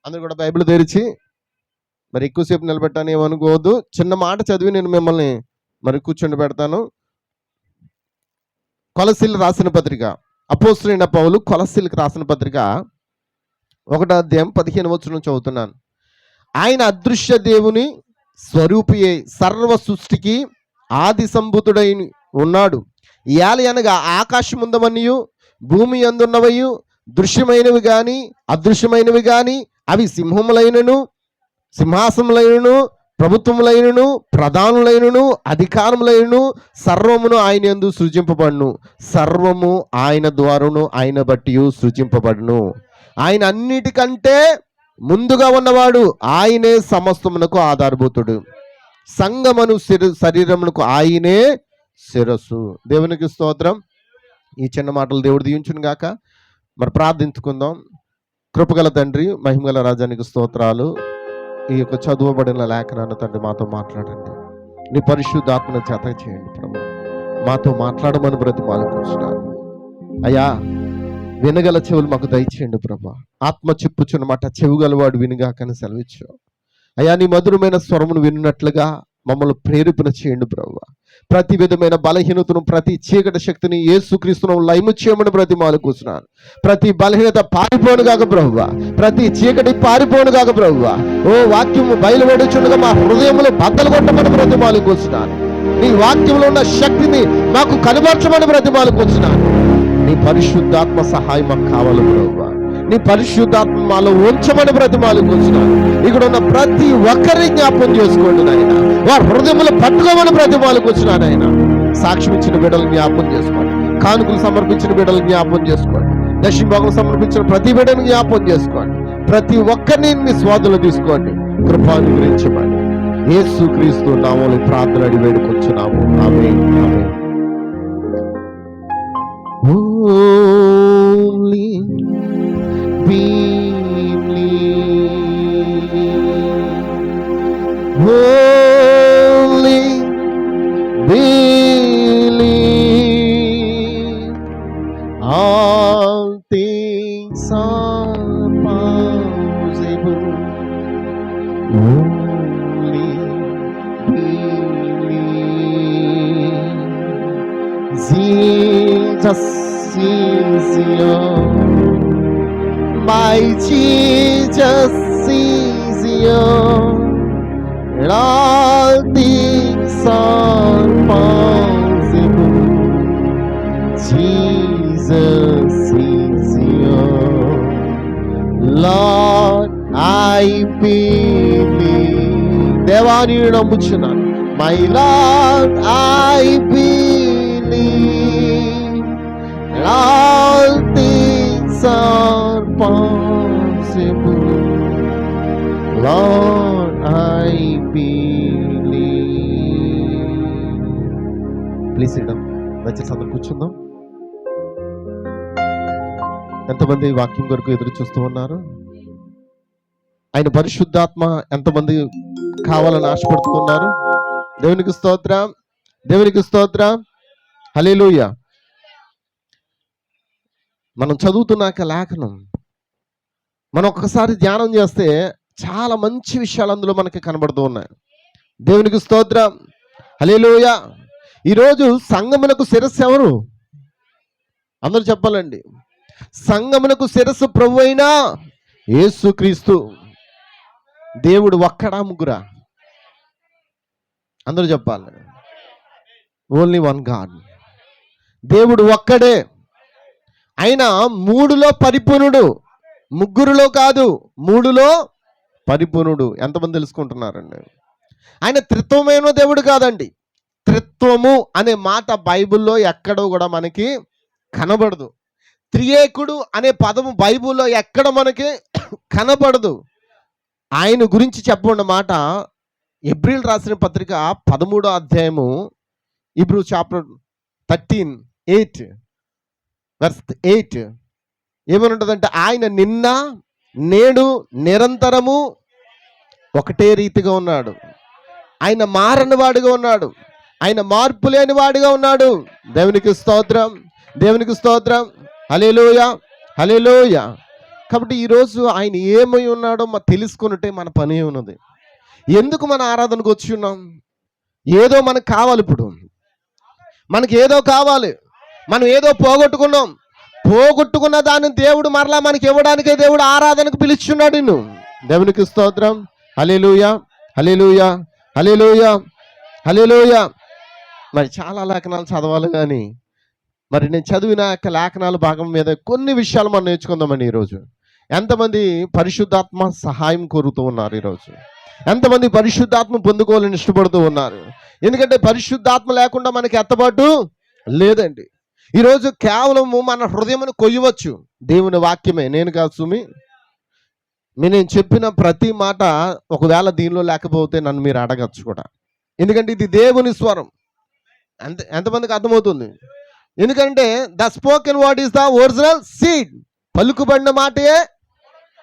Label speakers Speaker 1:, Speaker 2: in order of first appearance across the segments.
Speaker 1: అందరూ కూడా బైబిల్ తెరిచి, మరి ఎక్కువసేపు నిలబెట్టాను ఏమనుకోవద్దు, చిన్న మాట చదివి నేను మిమ్మల్ని మరి కూర్చొని పెడతాను. కొలసీలకు రాసిన పత్రిక, అపోస్తలుడైన పౌలు కొలసీలకు రాసిన పత్రిక 1వ అధ్యాయం 15వ వచనం చదువుతున్నాను. ఆయన అదృశ్య దేవుని స్వరూపియే సర్వ సృష్టికి ఆది సంభూతుడై ఉన్నాడు. అనగా ఆకాశముందమనియు భూమి అందున్నవయు దృశ్యమైనవి కానీ అదృశ్యమైనవి కానీ, అవి సింహాసములైనను ప్రభుత్వములైనను ప్రధానులైనను అధికారములైనను సర్వమును ఆయన యందు సృజింపబడును. సర్వము ఆయన ద్వారాను ఆయన బట్టి సృజింపబడును. ఆయన అన్నిటికంటే ముందుగా ఉన్నవాడు, ఆయనే సమస్తమునకు ఆధారభూతుడు. సంగమను శరీరమునకు ఆయనే శిరస్సు. దేవునికి స్తోత్రం. ఈ చిన్న మాటలు దేవుడు దీవించును గాక. మరి ప్రార్థించుకుందాం. కృపగల తండ్రి, మహిమగల రాజానికి స్తోత్రాలు. ఈ యొక్క చదువబడిన లేఖనాన్ని తండ్రి మాతో మాట్లాడండి. నీ పరిశుద్ధాత్మను చేత చేయండి ప్రభు. మాతో మాట్లాడమని బ్రతిమాలుకుంటున్నాను అయ్యా. వినగల చెవులు మాకు దయచేయండి ప్రభా. ఆత్మ చెప్పుచున్న మాట చెవుగలవాడు వినుగాకని సెలవిచ్చు అయ్యా. నీ మధురమైన స్వరమును విన్నట్లుగా మమ్మల్ని ప్రేరేపణ చేయండి ప్రభా. ప్రతి విధమైన బలహీనతను, ప్రతి చీకటి శక్తిని యేసుక్రీస్తును లయము చేయమని బ్రతిమాలుకుంటున్నాను. ప్రతి బలహీనత పారిపోను కాక ప్రభువా, ప్రతి చీకటి పారిపోను కాక ప్రభువా. ఓ వాక్యము బయలువెడుచుండగా మా హృదయములు బద్దలు కొట్టమని బ్రతిమాలుకుంటున్నాను. నీ వాక్యంలో ఉన్న శక్తిని మాకు కనబరచమని బ్రతిమాలుకుంటున్నాను. నీ పరిశుద్ధాత్మ సహాయం మాకు కావాలి ప్రభువా. నీ పరిశుద్ధాత్మ మాలో ఉంచమని బ్రతిమాలుకుంటున్నాను. ఇక్కడ ఉన్న ప్రతి ఒక్కరిని జ్ఞాపకం చేసుకోండి నాయన. వారి హృదయములు పట్టుకోమని బ్రతిమాలుకుంటున్నాను ఆయన. సాక్ష్యం ఇచ్చిన బిడ్డలు జ్ఞాపకం చేసుకోండి. కానుకలు సమర్పించిన బిడ్డలు జ్ఞాపకం చేసుకోండి. దశమభాగం సమర్పించిన ప్రతి బిడ్డను జ్ఞాపకం చేసుకోండి. ప్రతి ఒక్కరిని మీ స్వాధులు తీసుకోండి. కృపానుగ్రహించమని యేసుక్రీస్తు నామములో ప్రార్థన అడిగి వేడుకొచ్చున్నాము. ఆమేన్, ఆమేన్. Holy believe all things are possible. Holy believe Jesus is yours. My Jesus is yours. And all things are possible. Jesus is yours. Lord, I believe. దేవాని నమ్ముచున్నాను. My Lord, I believe. And all things are possible. Lord, I believe. Please sit down. దయచేసి అందరూ కూర్చుందాం. ఎంతమంది వాక్యం కొరకు ఎదురు చూస్తూ ఉన్నారు? ఆయన పరిశుద్ధాత్మ ఎంతమంది కావాలని ఆశపడుతూ ఉన్నారు? దేవునికి స్తోత్రం, దేవునికి స్తోత్రం. హల్లెలూయా. మనం చదువుతున్నాక లేఖనం మనం ఒక్కసారి ధ్యానం చేస్తే చాలా మంచి విషయాలు అందులో మనకి కనబడుతూ ఉన్నాయి. దేవునికి స్తోత్రం, హల్లెలూయా. ఈరోజు సంఘమునకు శిరస్సు ఎవరు? అందరూ చెప్పాలండి. సంఘమునకు శిరస్సు ప్రభువైన యేసుక్రీస్తు. దేవుడు ఒక్కడా ముగ్గురా? అందరూ చెప్పాలి. Only one God. దేవుడు ఒక్కడే. ఆయన మూడులో పరిపూర్ణుడు, ముగ్గురులో కాదు, మూడులో పరిపూర్ణుడు. ఎంతమంది తెలుసుకుంటున్నారండి? ఆయన త్రిత్వమైన దేవుడు కాదండి. త్రిత్వము అనే మాట బైబిల్లో ఎక్కడో కూడా మనకి కనబడదు. త్రియేకుడు అనే పదము బైబిల్లో ఎక్కడ మనకి కనబడదు. ఆయన గురించి చెప్పన్న మాట హెబ్రీయులు రాసిన పత్రిక 13వ అధ్యాయము, హీబ్రూ చాప్టర్ 13:8 verse 8 ఏమని ఉంటుందంటే, ఆయన నిన్న నేడు నిరంతరము ఒకటే రీతిగా ఉన్నాడు. ఆయన మారని వాడిగా ఉన్నాడు. ఆయన మార్పు లేని వాడిగా ఉన్నాడు. దేవునికి స్తోత్రం, దేవునికి స్తోత్రం. హల్లెలూయా, హల్లెలూయా. కాబట్టి ఈరోజు ఆయన ఏమై ఉన్నాడో తెలుసుకున్నట్టే మన పని ఉన్నది. ఎందుకు మన ఆరాధనకు వచ్చి ఉన్నాం? ఏదో మనకు కావాలి. ఇప్పుడు మనకి ఏదో కావాలి, మనం ఏదో పోగొట్టుకున్నాం. పోగొట్టుకున్న దాన్ని దేవుడు మరలా మనకి ఇవ్వడానికే దేవుడు ఆరాధనకు పిలుచున్నాడు నిన్ను. దేవునికి స్తోత్రం. హల్లెలూయా, హల్లెలూయా, హల్లెలూయా, హల్లెలూయా. మరి చాలా లేఖనాలు చదవాలి, కానీ మరి నేను చదివిన లేఖనాల భాగం మీద కొన్ని విషయాలు మనం నేర్చుకుందామండి. ఈరోజు ఎంతమంది పరిశుద్ధాత్మ సహాయం కోరుతూ ఉన్నారు? ఈరోజు ఎంతమంది పరిశుద్ధాత్మ పొందుకోవాలని ఇష్టపడుతూ ఉన్నారు? ఎందుకంటే పరిశుద్ధాత్మ లేకుండా మనకి ఎత్తబాటు లేదండి. ఈరోజు కేవలము మన హృదయమును కొయ్యవచ్చు దేవుని వాక్యమే. నేను కాదు సుమి, నేను చెప్పిన ప్రతి మాట ఒకవేళ దీనిలో లేకపోతే నన్ను మీరు అడగచ్చు కూడా. ఎందుకంటే ఇది దేవుని స్వరం. ఎంతమందికి అర్థమవుతుంది? ఎందుకంటే the spoken word is the original seed. పలుకుబడిన మాటయే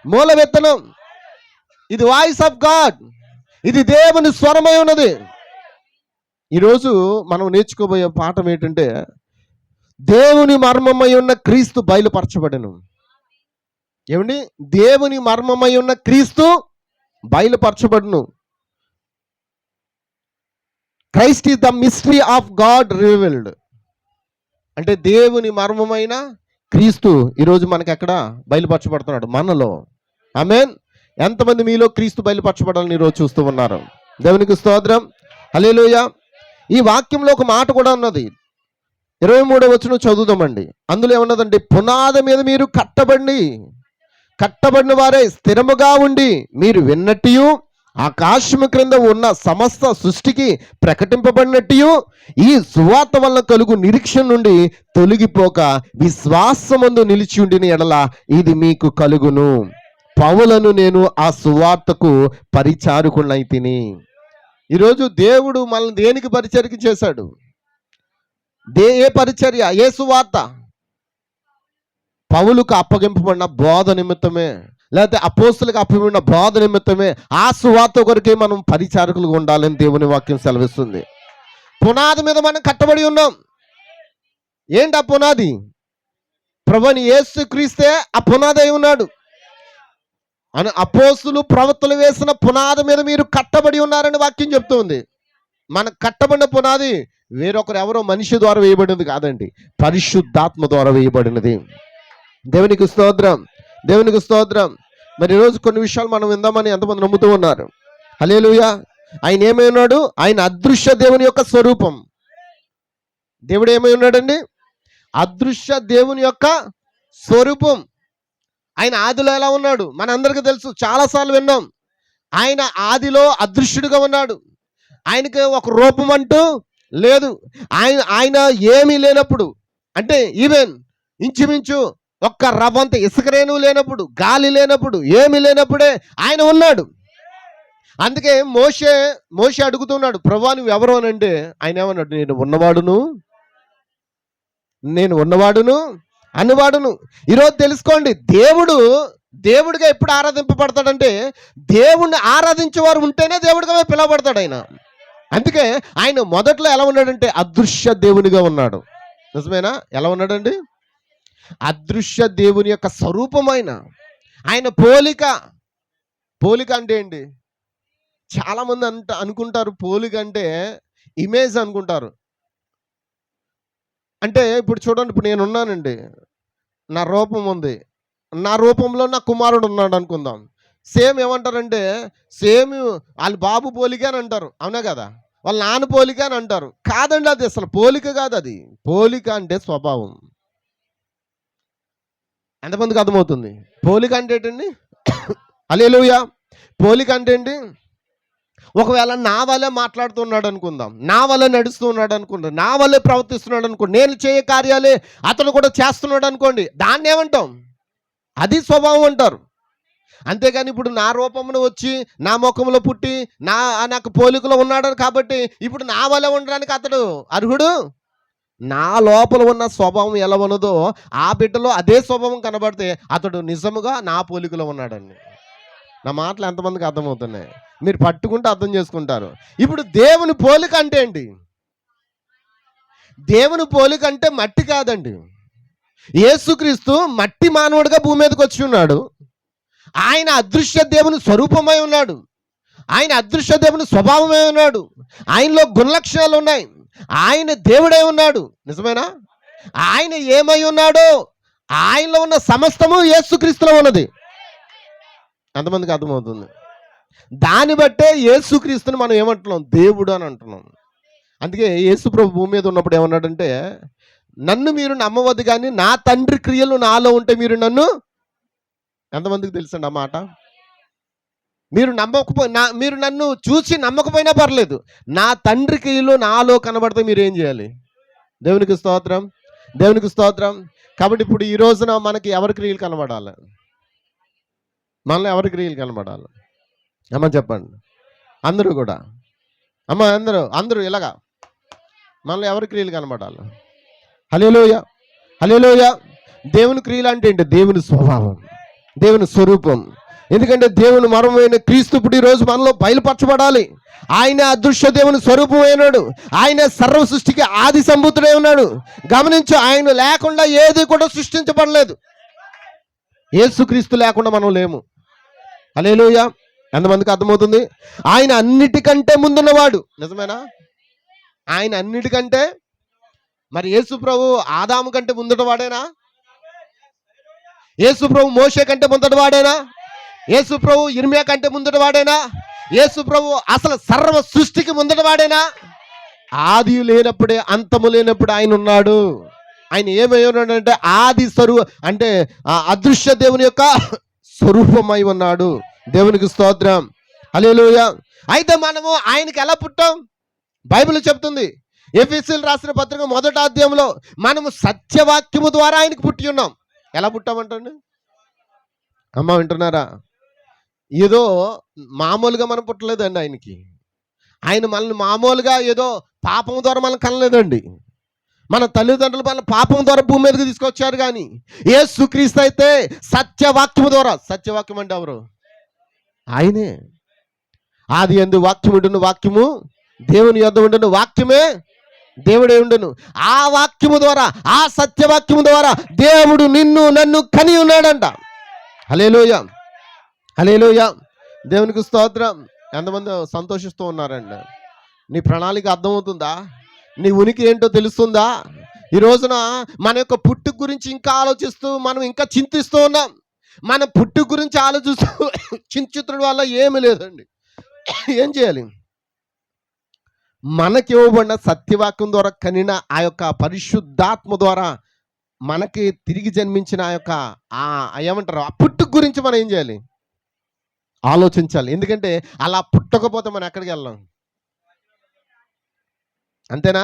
Speaker 1: మూల విత్తనం. ఇది వాయిస్ ఆఫ్ గాడ్. ఇది దేవుని స్వరమై ఉన్నది. ఈరోజు మనం నేర్చుకోబోయే పాఠం ఏంటంటే, దేవుని మర్మమై ఉన్న క్రీస్తు బయలుపరచబడెను. ఏమండి? దేవుని మర్మమై ఉన్న క్రీస్తు బయలుపరచబడును. Christ is the mystery of God revealed. అంటే దేవుని మర్మమైన క్రీస్తు ఈరోజు మనకి ఎక్కడ బయలుపరచబడుతున్నాడు? మనలో. ఆమేన్. ఎంతమంది మీలో క్రీస్తు బయలుపరచబడాలని ఈరోజు చూస్తూ ఉన్నారు? దేవునికి స్తోత్రం. హల్లెలూయా. ఈ వాక్యంలో ఒక మాట కూడా ఉన్నది. 23వ వచనం చదువుదామండి. అందులో ఏమన్నదండి? పునాది మీద మీరు కట్టబడిన వారే స్థిరముగా ఉండి మీరు విన్నట్టు ఆకాశము క్రింద ఉన్న సమస్త సృష్టికి ప్రకటింపబడినట్టు ఈ సువార్త వల్ల కలుగు నిరీక్షణ నుండి తొలగిపోక విశ్వాసమందు నిలిచి ఉండిన ఎడల ఇది మీకు కలుగును. పౌలను నేను ఆ సువార్తకు పరిచారకునైతిని. ఈరోజు దేవుడు మనల్ని దేనికి పరిచర్య చేశాడు? ఏ పరిచర్య? ఏ సువార్త? పౌలుకు అప్పగింపబడిన బోధ నిమిత్తమే, లేకపోతే అపోస్తులకు అప్పగింపబడిన బోధ నిమిత్తమే ఆ సువార్త కొరకే మనం పరిచారకులుగా ఉండాలని దేవుని వాక్యం సెలవిస్తుంది. పునాది మీద మనం కట్టబడి ఉన్నాం. ఏంటి ఆ పునాది? ప్రభువైన యేసు క్రీస్తే ఆ పునాది అయి ఉన్నాడు. అని అపోస్తులు ప్రవక్తలు వేసిన పునాది మీద మీరు కట్టబడి ఉన్నారని వాక్యం చెప్తుంది. మన కట్టబడిన పునాది వేరొకరు ఎవరో మనిషి ద్వారా వేయబడినది కాదండి, పరిశుద్ధాత్మ ద్వారా వేయబడినది. దేవునికి స్తోత్రం, దేవునికి స్తోత్రం. మరి ఈరోజు కొన్ని విషయాలు మనం విందామని ఎంతమంది నమ్ముతూ ఉన్నారు? హల్లెలూయా. ఆయన ఏమై ఉన్నాడు? ఆయన అదృశ్య దేవుని యొక్క స్వరూపం. దేవుడు ఏమై ఉన్నాడండి? అదృశ్య దేవుని యొక్క స్వరూపం. ఆయన ఆదిలో ఎలా ఉన్నాడు మనందరికీ తెలుసు, చాలాసార్లు విన్నాం. ఆయన ఆదిలో అదృశ్యుడిగా ఉన్నాడు. ఆయనకి ఒక రూపం అంటూ లేదు. ఆయన ఏమీ లేనప్పుడు, అంటే ఈవెన్ ఇంచుమించు ఒక్క రవ్వంత ఇసుకరేణు లేనప్పుడు, గాలి లేనప్పుడు, ఏమీ లేనప్పుడే ఆయన ఉన్నాడు. అందుకే మోషే అడుగుతున్నాడు, ప్రభువా నువ్వు ఎవరు అని అంటే ఆయన ఏమన్నాడు? నేను ఉన్నవాడును అన్నవాడును. ఈరోజు తెలుసుకోండి, దేవుడిగా ఎప్పుడు ఆరాధింపబడతాడంటే దేవుణ్ణి ఆరాధించేవారు ఉంటేనే దేవుడిగా పిలువబడతాడు ఆయన. అందుకే ఆయన మొదట్లో ఎలా ఉన్నాడంటే అదృశ్య దేవునిగా ఉన్నాడు. నిజమేనా? ఎలా ఉన్నాడండి? అదృశ్య దేవుని యొక్క స్వరూపమైన ఆయన పోలిక అంటే ఏంటి? చాలా మంది అనుకుంటారు పోలిక అంటే ఇమేజ్ అనుకుంటారు. అంటే ఇప్పుడు చూడండి, ఇప్పుడు నేను ఉన్నానండి, నా రూపం ఉంది, నా రూపంలో నా కుమారుడు ఉన్నాడు అనుకుందాం. సేమ్ ఏమంటారంటే సేమ్ వాళ్ళ బాబు పోలిక అని అంటారు, అవునా కదా? వాళ్ళ నాన్న పోలిక అని అంటారు. కాదండి, అది అసలు పోలిక కాదు. అది పోలిక అంటే స్వభావం. ఎంతమందికి అర్థమవుతుంది? పోలిక అంటే ఏంటండి? హల్లెలూయా. పోలిక అంటే ఏంటి? ఒకవేళ నా వల్లే మాట్లాడుతున్నాడు అనుకుందాం, నా వల్లే నడుస్తున్నాడు అనుకుందాం, నా వల్లే ప్రవర్తిస్తున్నాడు అనుకోండి, నేను చేయ కార్యాలే అతను కూడా చేస్తున్నాడు అనుకోండి, దాన్ని ఏమంటాం? అది స్వభావం అంటారు. అంతేగాని ఇప్పుడు నా రూపంలో వచ్చి నా ముఖంలో పుట్టి నాకు పోలికలో ఉన్నాడు కాబట్టి ఇప్పుడు నా వల్ల ఉండడానికి అతడు అర్హుడు? నా లోపల ఉన్న స్వభావం ఎలా ఉన్నదో ఆ బిడ్డలో అదే స్వభావం కనబడితే అతడు నిజముగా నా పోలికలో ఉన్నాడండి. నా మాటలు ఎంతమందికి అర్థమవుతున్నాయి? మీరు పట్టుకుంటే అర్థం చేసుకుంటారు. ఇప్పుడు దేవుని పోలిక అంటే ఏంటి? దేవుని పోలిక అంటే మట్టి కాదండి. యేసుక్రీస్తు మట్టి మానవుడిగా భూమి మీదకి వచ్చి ఉన్నాడు. ఆయన అదృశ్య దేవుని స్వరూపమై ఉన్నాడు. ఆయన అదృశ్య దేవుని స్వభావమై ఉన్నాడు. ఆయనలో గుణలక్షణాలు ఉన్నాయి. ఆయన దేవుడై ఉన్నాడు. నిజమేనా? ఆయన ఏమై ఉన్నాడో ఆయనలో ఉన్న సమస్తము యేసుక్రీస్తులో ఉన్నది. ఎంతమందికి అర్థమవుతుంది? దాన్ని బట్టే యేసుక్రీస్తుని మనం ఏమంటున్నాం? దేవుడు అని అంటున్నాం. అందుకే యేసు ప్రభు భూమి మీద ఉన్నప్పుడు ఏమన్నాడంటే, నన్ను మీరు నమ్మవద్దు కానీ నా తండ్రి క్రియలు నాలో ఉంటే మీరు నన్ను, ఎంతమందికి తెలుసండి ఆ మాట? మీరు నన్ను చూసి నమ్మకపోయినా పర్లేదు, నా తండ్రి క్రియలు నాలో కనబడితే మీరు ఏం చేయాలి? దేవునికి స్తోత్రం, దేవునికి స్తోత్రం. కాబట్టి ఇప్పుడు ఈ రోజున మనకి ఎవరి క్రియలు కనబడాలి? మనలో ఎవరి క్రియలు కనబడాలి? అమ్మ చెప్పండి. అందరూ కూడా అమ్మ, అందరూ ఇలాగా మనలో ఎవరి క్రియలు కనబడాలి? హల్లెలూయా, హల్లెలూయా. దేవుని క్రియలు అంటే ఏంటి? దేవుని స్వభావం, దేవుని స్వరూపం. ఎందుకంటే దేవుని మర్మమైన క్రీస్తు ఇప్పుడు ఈరోజు మనలో బయలుపరచబడాలి. ఆయన అదృశ్య దేవుని స్వరూపమైనాడు. ఆయన సర్వ సృష్టికి ఆది సంభూతుడై ఉన్నాడు. గమనించు, ఆయన లేకుండా ఏది కూడా సృష్టించబడలేదు. యేసుక్రీస్తు లేకుండా మనం లేము. హల్లెలూయా. ఎంతమందికి అర్థమవుతుంది? ఆయన అన్నిటికంటే ముందున్నవాడు. నిజమేనా? ఆయన అన్నిటికంటే, మరి యేసు ప్రభు ఆదాము కంటే ముందట వాడేనా? యేసు ప్రభు మోషే కంటే ముందట వాడేనా? యేసు ప్రభు ఇర్మియా కంటే ముందట వాడేనా? యేసు ప్రభు అసలు సర్వ సృష్టికి ముందట వాడేనా? ఆది లేనప్పుడే అంతము లేనప్పుడు ఆయన ఉన్నాడు. ఆయన ఏమై ఉన్నాడంటే ఆది అంటే అదృశ్య దేవుని యొక్క స్వరూపమై ఉన్నాడు. దేవునికి స్తోత్రం, హల్లెలూయా. అయితే మనము ఆయనకి ఎలా పుట్టాం? బైబిల్ చెప్తుంది, ఎఫెసీయులు రాసిన పత్రిక 1వ అధ్యాయంలో మనము సత్యవాక్యము ద్వారా ఆయనకు పుట్టి ఉన్నాం. ఎలా పుట్టామంటండి? అమ్మ వింటున్నారా? ఏదో మామూలుగా మనం పుట్టలేదండి ఆయనకి. ఆయన మనల్ని మామూలుగా ఏదో పాపం ద్వారా మనం కనలేదండి. మన తల్లిదండ్రులు మన పాపం ద్వారా భూమి మీదకి తీసుకొచ్చారు. కానీ యేసుక్రీస్తు అయితే సత్యవాక్యము ద్వారా, సత్యవాక్యం అంటే ఎవరు? ఆయనే. ఆది యందు వాక్యము ఉండును, వాక్యము దేవుని యొద్ద ఉండును, వాక్యమే దేవుడే ఉండును. ఆ వాక్యము ద్వారా, ఆ సత్యవాక్యము ద్వారా దేవుడు నిన్ను నన్ను కని ఉన్నాడంట. హల్లెలూయా, హల్లెలూయా. దేవునికి స్తోత్రం. ఎంతమంది సంతోషిస్తూ ఉన్నారండి? నీ ప్రణాళిక అర్థమవుతుందా? నీ ఉనికి ఏంటో తెలుస్తుందా? ఈ రోజున మన యొక్క పుట్టుక గురించి ఇంకా ఆలోచిస్తూ మనం ఇంకా చింతిస్తూ ఉన్నాం. మన పుట్టుక గురించి ఆలోచిస్తూ చింతించడం వల్ల ఏమీ లేదండి. ఏం చేయాలి? మనకి ఇవ్వబడిన సత్యవాక్యం ద్వారా కనిన ఆ యొక్క పరిశుద్ధాత్మ ద్వారా మనకి తిరిగి జన్మించిన ఆ యొక్క ఏమంటారు, ఆ పుట్టుక గురించి మనం ఏం చేయాలి? ఆలోచించాలి. ఎందుకంటే అలా పుట్టకపోతే మనం ఎక్కడికి వెళ్ళాం? అంతేనా?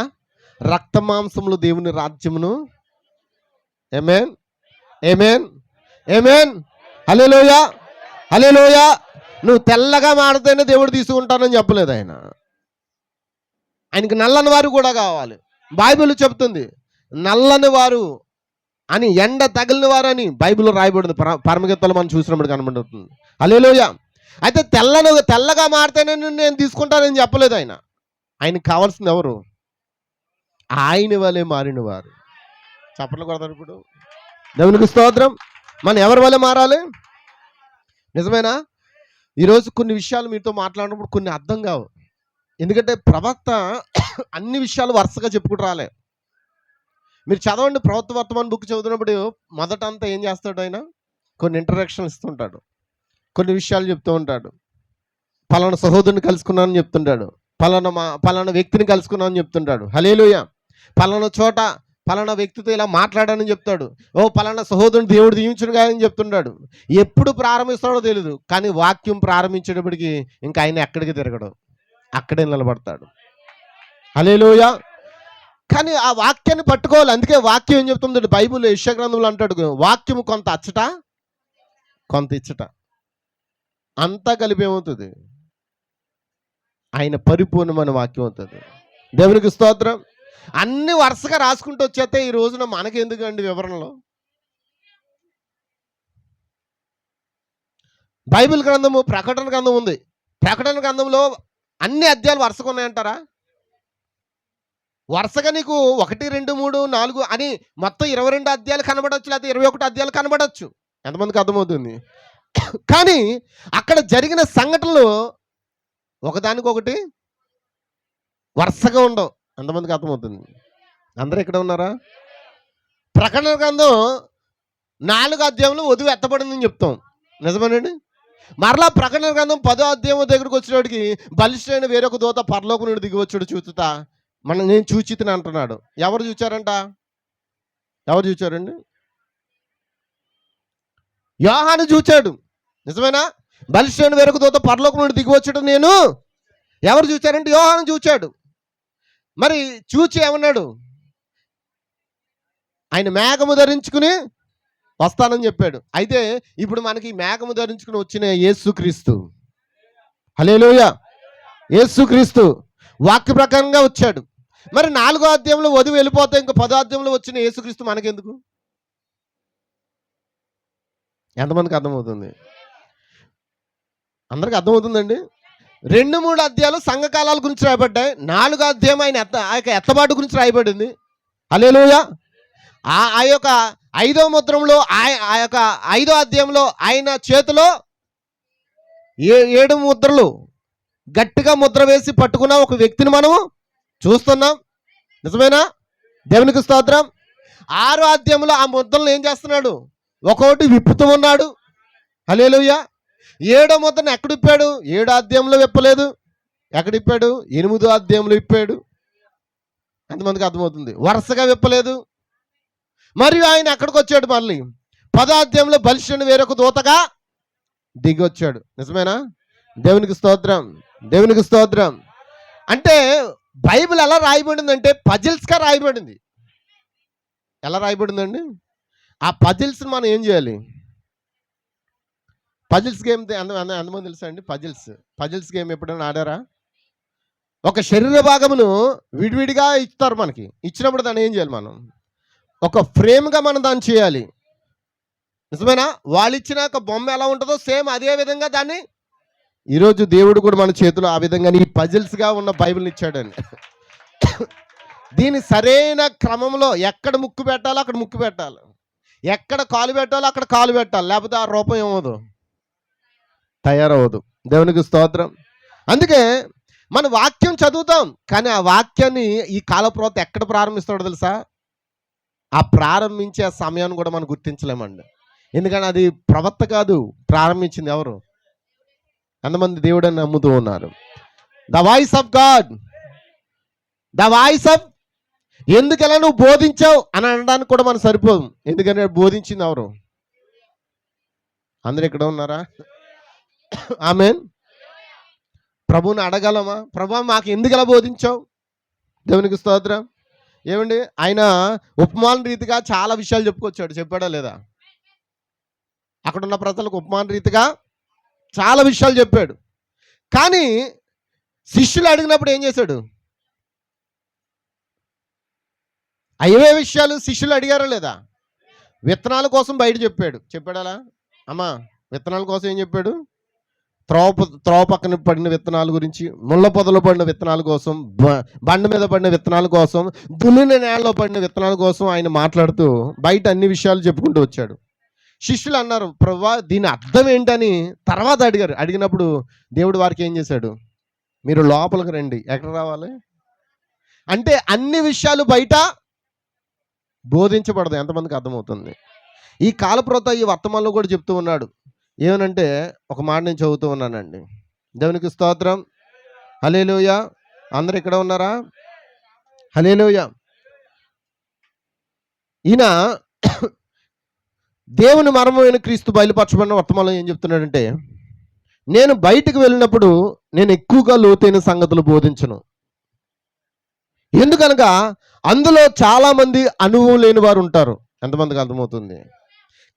Speaker 1: రక్త మాంసములు దేవుని రాజ్యమును. ఆమేన్, ఆమేన్, ఆమేన్. హల్లెలూయా, హల్లెలూయా. నువ్వు తెల్లగా మాడితేనే దేవుడు తీసుకుంటానని చెప్పలేదు ఆయన. ఆయనకి నల్లని వారు కూడా కావాలి. బైబిల్ చెప్తుంది నల్లని వారు అని, ఎండ తగిలిన వారు అని బైబిల్లో రాయబడింది. పరమగీతాలు మనం చూసినప్పుడు కనబడుతుంది. హల్లెలూయా. అయితే తెల్లగా మాడితేనే నేను తీసుకుంటానని చెప్పలేదు ఆయన. ఆయనకి కావాల్సింది ఎవరు? ఆయన వలె మారిన వారు. చప్పట్లు కొడతారు ఇప్పుడు. దేవునికి స్తోత్రం. మనం ఎవరి వలె మారాలి? నిజమేనా? ఈరోజు కొన్ని విషయాలు మీతో మాట్లాడినప్పుడు కొన్ని అర్థం కావు. ఎందుకంటే ప్రవక్త అన్ని విషయాలు వరుసగా చెప్పుకుంటూ రాలే. మీరు చదవండి, ప్రవక్త వర్తమాన బుక్ చదువుతున్నప్పుడు మొదట అంతా ఏం చేస్తాడు ఆయన? కొన్ని ఇంట్రడక్షన్ ఇస్తుంటాడు, కొన్ని విషయాలు చెప్తూ ఉంటాడు. పలానా సహోదరుని కలుసుకున్నానని చెప్తుంటాడు, పలానా వ్యక్తిని కలుసుకున్నానని చెప్తుంటాడు. హల్లెలూయా. పలానా చోట పలానా వ్యక్తితో ఇలా మాట్లాడానని చెప్తాడు. ఓ పలానా సహోదరుని దేవుడు దీవించును కాదని చెప్తుంటాడు. ఎప్పుడు ప్రారంభిస్తాడో తెలియదు, కానీ వాక్యం ప్రారంభించేటప్పటికి ఇంకా ఆయన ఎక్కడికి తిరగడు, అక్కడే నిలబడతాడు. హల్లెలూయా. కానీ ఆ వాక్యాన్ని పట్టుకోవాలి. అందుకే వాక్యం ఏం చెప్తుంది? బైబిల్ యెషయా గ్రంథంలో అంటాడు, వాక్యము కొంత అచ్చట కొంత ఇచ్చట, అంతా కలిపి ఏమవుతుంది? ఆయన పరిపూర్ణమైన వాక్యం అవుతుంది. దేవునికి స్తోత్రం. అన్ని వరుసగా రాసుకుంటూ వచ్చేస్తే ఈ రోజున మనకెందుకండి వివరణలో? బైబిల్ గ్రంథము ప్రకటన గ్రంథం ఉంది. ప్రకటన గ్రంథంలో అన్ని అధ్యాయాలు వరుసగా ఉన్నాయంటారా? వరుసగా నీకు 1, 2, 3, 4 అని మొత్తం 22 అధ్యాయాలు కనబడవచ్చు, లేకపోతే 21 అధ్యాయాలు కనబడవచ్చు. ఎంతమందికి అర్థమవుతుంది? కానీ అక్కడ జరిగిన సంఘటనలు ఒకదానికొకటి వరుసగా ఉండవు. ఎంతమందికి అర్థమవుతుంది? అందరూ ఇక్కడ ఉన్నారా? ప్రకటన గ్రంథం 4 అధ్యాయంలో వధువు ఎత్తబడిందని చెప్తాం, నిజమేనండి? మరలా ప్రకటన గ్రంథం 10వ అధ్యాయం దగ్గరికి వచ్చినప్పటికి బలిష్ఠైన వేరొక దూత పరలోకం నుండి దిగి వచ్చాడు చూచుతా, నేను చూచితిని అంటున్నాడు. ఎవరు చూచారంట? ఎవరు చూచారండి? యోహాను చూచాడు, నిజమేనా? బలిష్ఠైన వేరొక దూత పరలోకం నుండి దిగి వచ్చాడు నేను. ఎవరు చూచారంటే యోహాను చూచాడు. మరి చూచి ఏమన్నాడు? ఆయన మేఘము ధరించుకుని వస్తానని చెప్పాడు. అయితే ఇప్పుడు మనకి మేఘము ధరించుకుని వచ్చిన యేసుక్రీస్తు, హల్లెలూయా, యేసుక్రీస్తు వాక్య ప్రకారంగా వచ్చాడు. మరి 4వ అధ్యాయంలో వధువు వెళ్ళిపోతే ఇంకా 10వ అధ్యాయంలో వచ్చిన యేసుక్రీస్తు మనకెందుకు? ఎంతమందికి అర్థమవుతుంది? అందరికి అర్థమవుతుందండి? 2-3 అధ్యాయాలు సంఘకాలాల గురించి రాయబడ్డాయి. 4వ అధ్యాయం ఆ యొక్క ఎత్తబాటు గురించి రాయబడింది. హల్లెలూయా. ఆ యొక్క 5వ ముద్రంలో ఆ యొక్క 5వ అధ్యాయంలో ఆయన చేతిలో 7 ముద్రలు గట్టిగా ముద్ర వేసి పట్టుకున్న ఒక వ్యక్తిని మనము చూస్తున్నాం, నిజమేనా? దేవునికి స్తోత్రం. 6వ అధ్యాయంలో ఆ ముద్రలను ఏం చేస్తున్నాడు? ఒక్కొక్కటి విప్పుతూ ఉన్నాడు. హల్లెలూయా. 7వ ముద్రను ఎక్కడ ఇప్పాడు? 7వ అధ్యాయంలో విప్పలేదు. ఎక్కడ ఇప్పాడు? 8వ అధ్యాయంలో ఇప్పాడు. ఎంతమందికి అర్థమవుతుంది? వరుసగా విప్పలేదు. మరియు ఆయన ఎక్కడికి వచ్చాడు? మళ్ళీ 10వ అధ్యాయంలో బలిష్ఠుని వేరొక దూతగా దిగి వచ్చాడు, నిజమేనా? దేవునికి స్తోత్రం, దేవునికి స్తోత్రం. అంటే బైబిల్ ఎలా రాయబడిందంటే పజిల్స్గా రాయబడింది. ఎలా రాయబడిందండి? ఆ పజిల్స్ని మనం ఏం చేయాలి? పజిల్స్ గేమ్ ఎంతమంది తెలుసా అండి? పజిల్స్ గేమ్ ఎప్పుడైనా ఆడారా? ఒక శరీర భాగమును విడివిడిగా ఇస్తారు మనకి. ఇచ్చినప్పుడు దాన్ని ఏం చేయాలి? మనం ఒక ఫ్రేమ్గా మనం దాన్ని చేయాలి, నిజమేనా? వాళ్ళు ఇచ్చిన ఒక బొమ్మ ఎలా ఉంటుందో సేమ్ అదే విధంగా దాన్ని ఈరోజు దేవుడు కూడా మన చేతిలో ఆ విధంగా ఈ పజిల్స్గా ఉన్న బైబిల్ని ఇచ్చాడండి. దీని సరైన క్రమంలో ఎక్కడ ముక్కు పెట్టాలో అక్కడ ముక్కు పెట్టాలి, ఎక్కడ కాలు పెట్టాలో అక్కడ కాలు పెట్టాలి, లేకపోతే ఆ రూపం ఏమవుదు, తయారవదు. దేవునికి స్తోత్రం. అందుకే మన వాక్యం చదువుతాం, కానీ ఆ వాక్యాన్ని ఈ కాలప్రవక్త ఎక్కడ ప్రారంభిస్తాడో తెలుసా? ఆ ప్రారంభించే సమయాన్ని కూడా మనం గుర్తించలేమండి. ఎందుకంటే అది ప్రవక్త కాదు, ప్రారంభించింది ఎవరు? ఎంతమంది దేవుడని నమ్ముతూ ఉన్నారు? The voice of God, the voice of. ఎందుకలా నువ్వు బోధించావు అని అనడానికి కూడా మనం సరిపోదు. ఎందుకంటే బోధించింది ఎవరు? అందరు ఇక్కడ ఉన్నారా? ఆమేన్. ప్రభువుని అడగలమా? ప్రభు మాకు ఎందుకు ఇలా బోధించావు? దేవునికి స్తోత్రం. ఏమండి, ఆయన ఉపమాన రీతిగా చాలా విషయాలు చెప్పుకొచ్చాడు, చెప్పాడా లేదా? అక్కడున్న ప్రజలకు ఉపమాన రీతిగా చాలా విషయాలు చెప్పాడు. కానీ శిష్యులు అడిగినప్పుడు ఏం చేశాడు? అయ్యే విషయాలు శిష్యులు అడిగారా లేదా? విత్తనాల కోసం బయట చెప్పాడా? అమ్మా, విత్తనాల కోసం ఏం చెప్పాడు? త్రోవ పక్కన పడిన విత్తనాల గురించి, ముళ్ళ పొదలో పడిన విత్తనాల కోసం, బండ మీద పడిన విత్తనాల కోసం, దున్నిన నేలలో పడిన విత్తనాల కోసం ఆయన మాట్లాడుతూ బయట అన్ని విషయాలు చెప్పుకుంటూ వచ్చాడు. శిష్యులు అన్నారు, ప్రభువా దీని అర్థం ఏంటని తర్వాత అడిగినప్పుడు దేవుడు వారికి ఏం చేశాడు? మీరు లోపలికి రండి. ఎక్కడ రావాలి అంటే అన్ని విషయాలు బయట బోధించబడదు. ఎంతమందికి అర్థమవుతుంది? ఈ కాలప్రవక్త ఈ వర్తమానంలో కూడా చెప్తూ ఉన్నాడు. ఏమనంటే ఒక మాట నేను చదువుతూ ఉన్నానండి. దేవునికి స్తోత్రం. హల్లెలూయా. అందరు ఇక్కడ ఉన్నారా? హల్లెలూయా. ఈయన దేవుని మర్మమైన క్రీస్తు బయలుపరచబడిన వర్తమానంలో ఏం చెప్తున్నాడంటే, నేను బయటకు వెళ్ళినప్పుడు నేను ఎక్కువగా లోతైన సంగతులు బోధించను. ఎందుకనగా అందులో చాలామంది అనుభవం లేని వారు ఉంటారు. ఎంతమందికి అర్థమవుతుంది?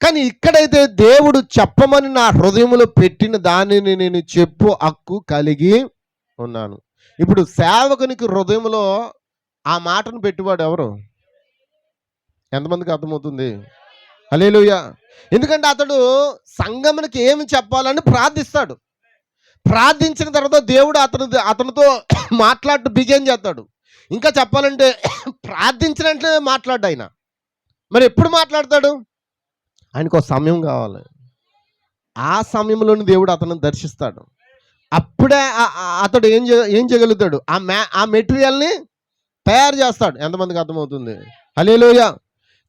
Speaker 1: కానీ ఇక్కడైతే దేవుడు చెప్పమని నా హృదయంలో పెట్టిన దానిని నేను చెప్పు హక్కు కలిగి ఉన్నాను. ఇప్పుడు సేవకునికి హృదయంలో ఆ మాటను పెట్టివాడు ఎవరు? ఎంతమందికి అర్థమవుతుంది? హల్లెలూయా. ఎందుకంటే అతడు సంఘమునికి ఏమి చెప్పాలని ప్రార్థిస్తాడు. ప్రార్థించిన తర్వాత దేవుడు అతనితో మాట్లాడు బిగిన్ చేస్తాడు. ఇంకా చెప్పాలంటే ప్రార్థించినట్లే మాట్లాడు ఆయన. మరి ఎప్పుడు మాట్లాడతాడు? ఆయనకు ఒక సమయం కావాలి. ఆ సమయంలోని దేవుడు అతను దర్శిస్తాడు. అప్పుడే అతడు ఏం చేయగలుగుతాడు? ఆ మెటీరియల్ని తయారు చేస్తాడు. ఎంతమందికి అర్థమవుతుంది? హల్లెలూయా.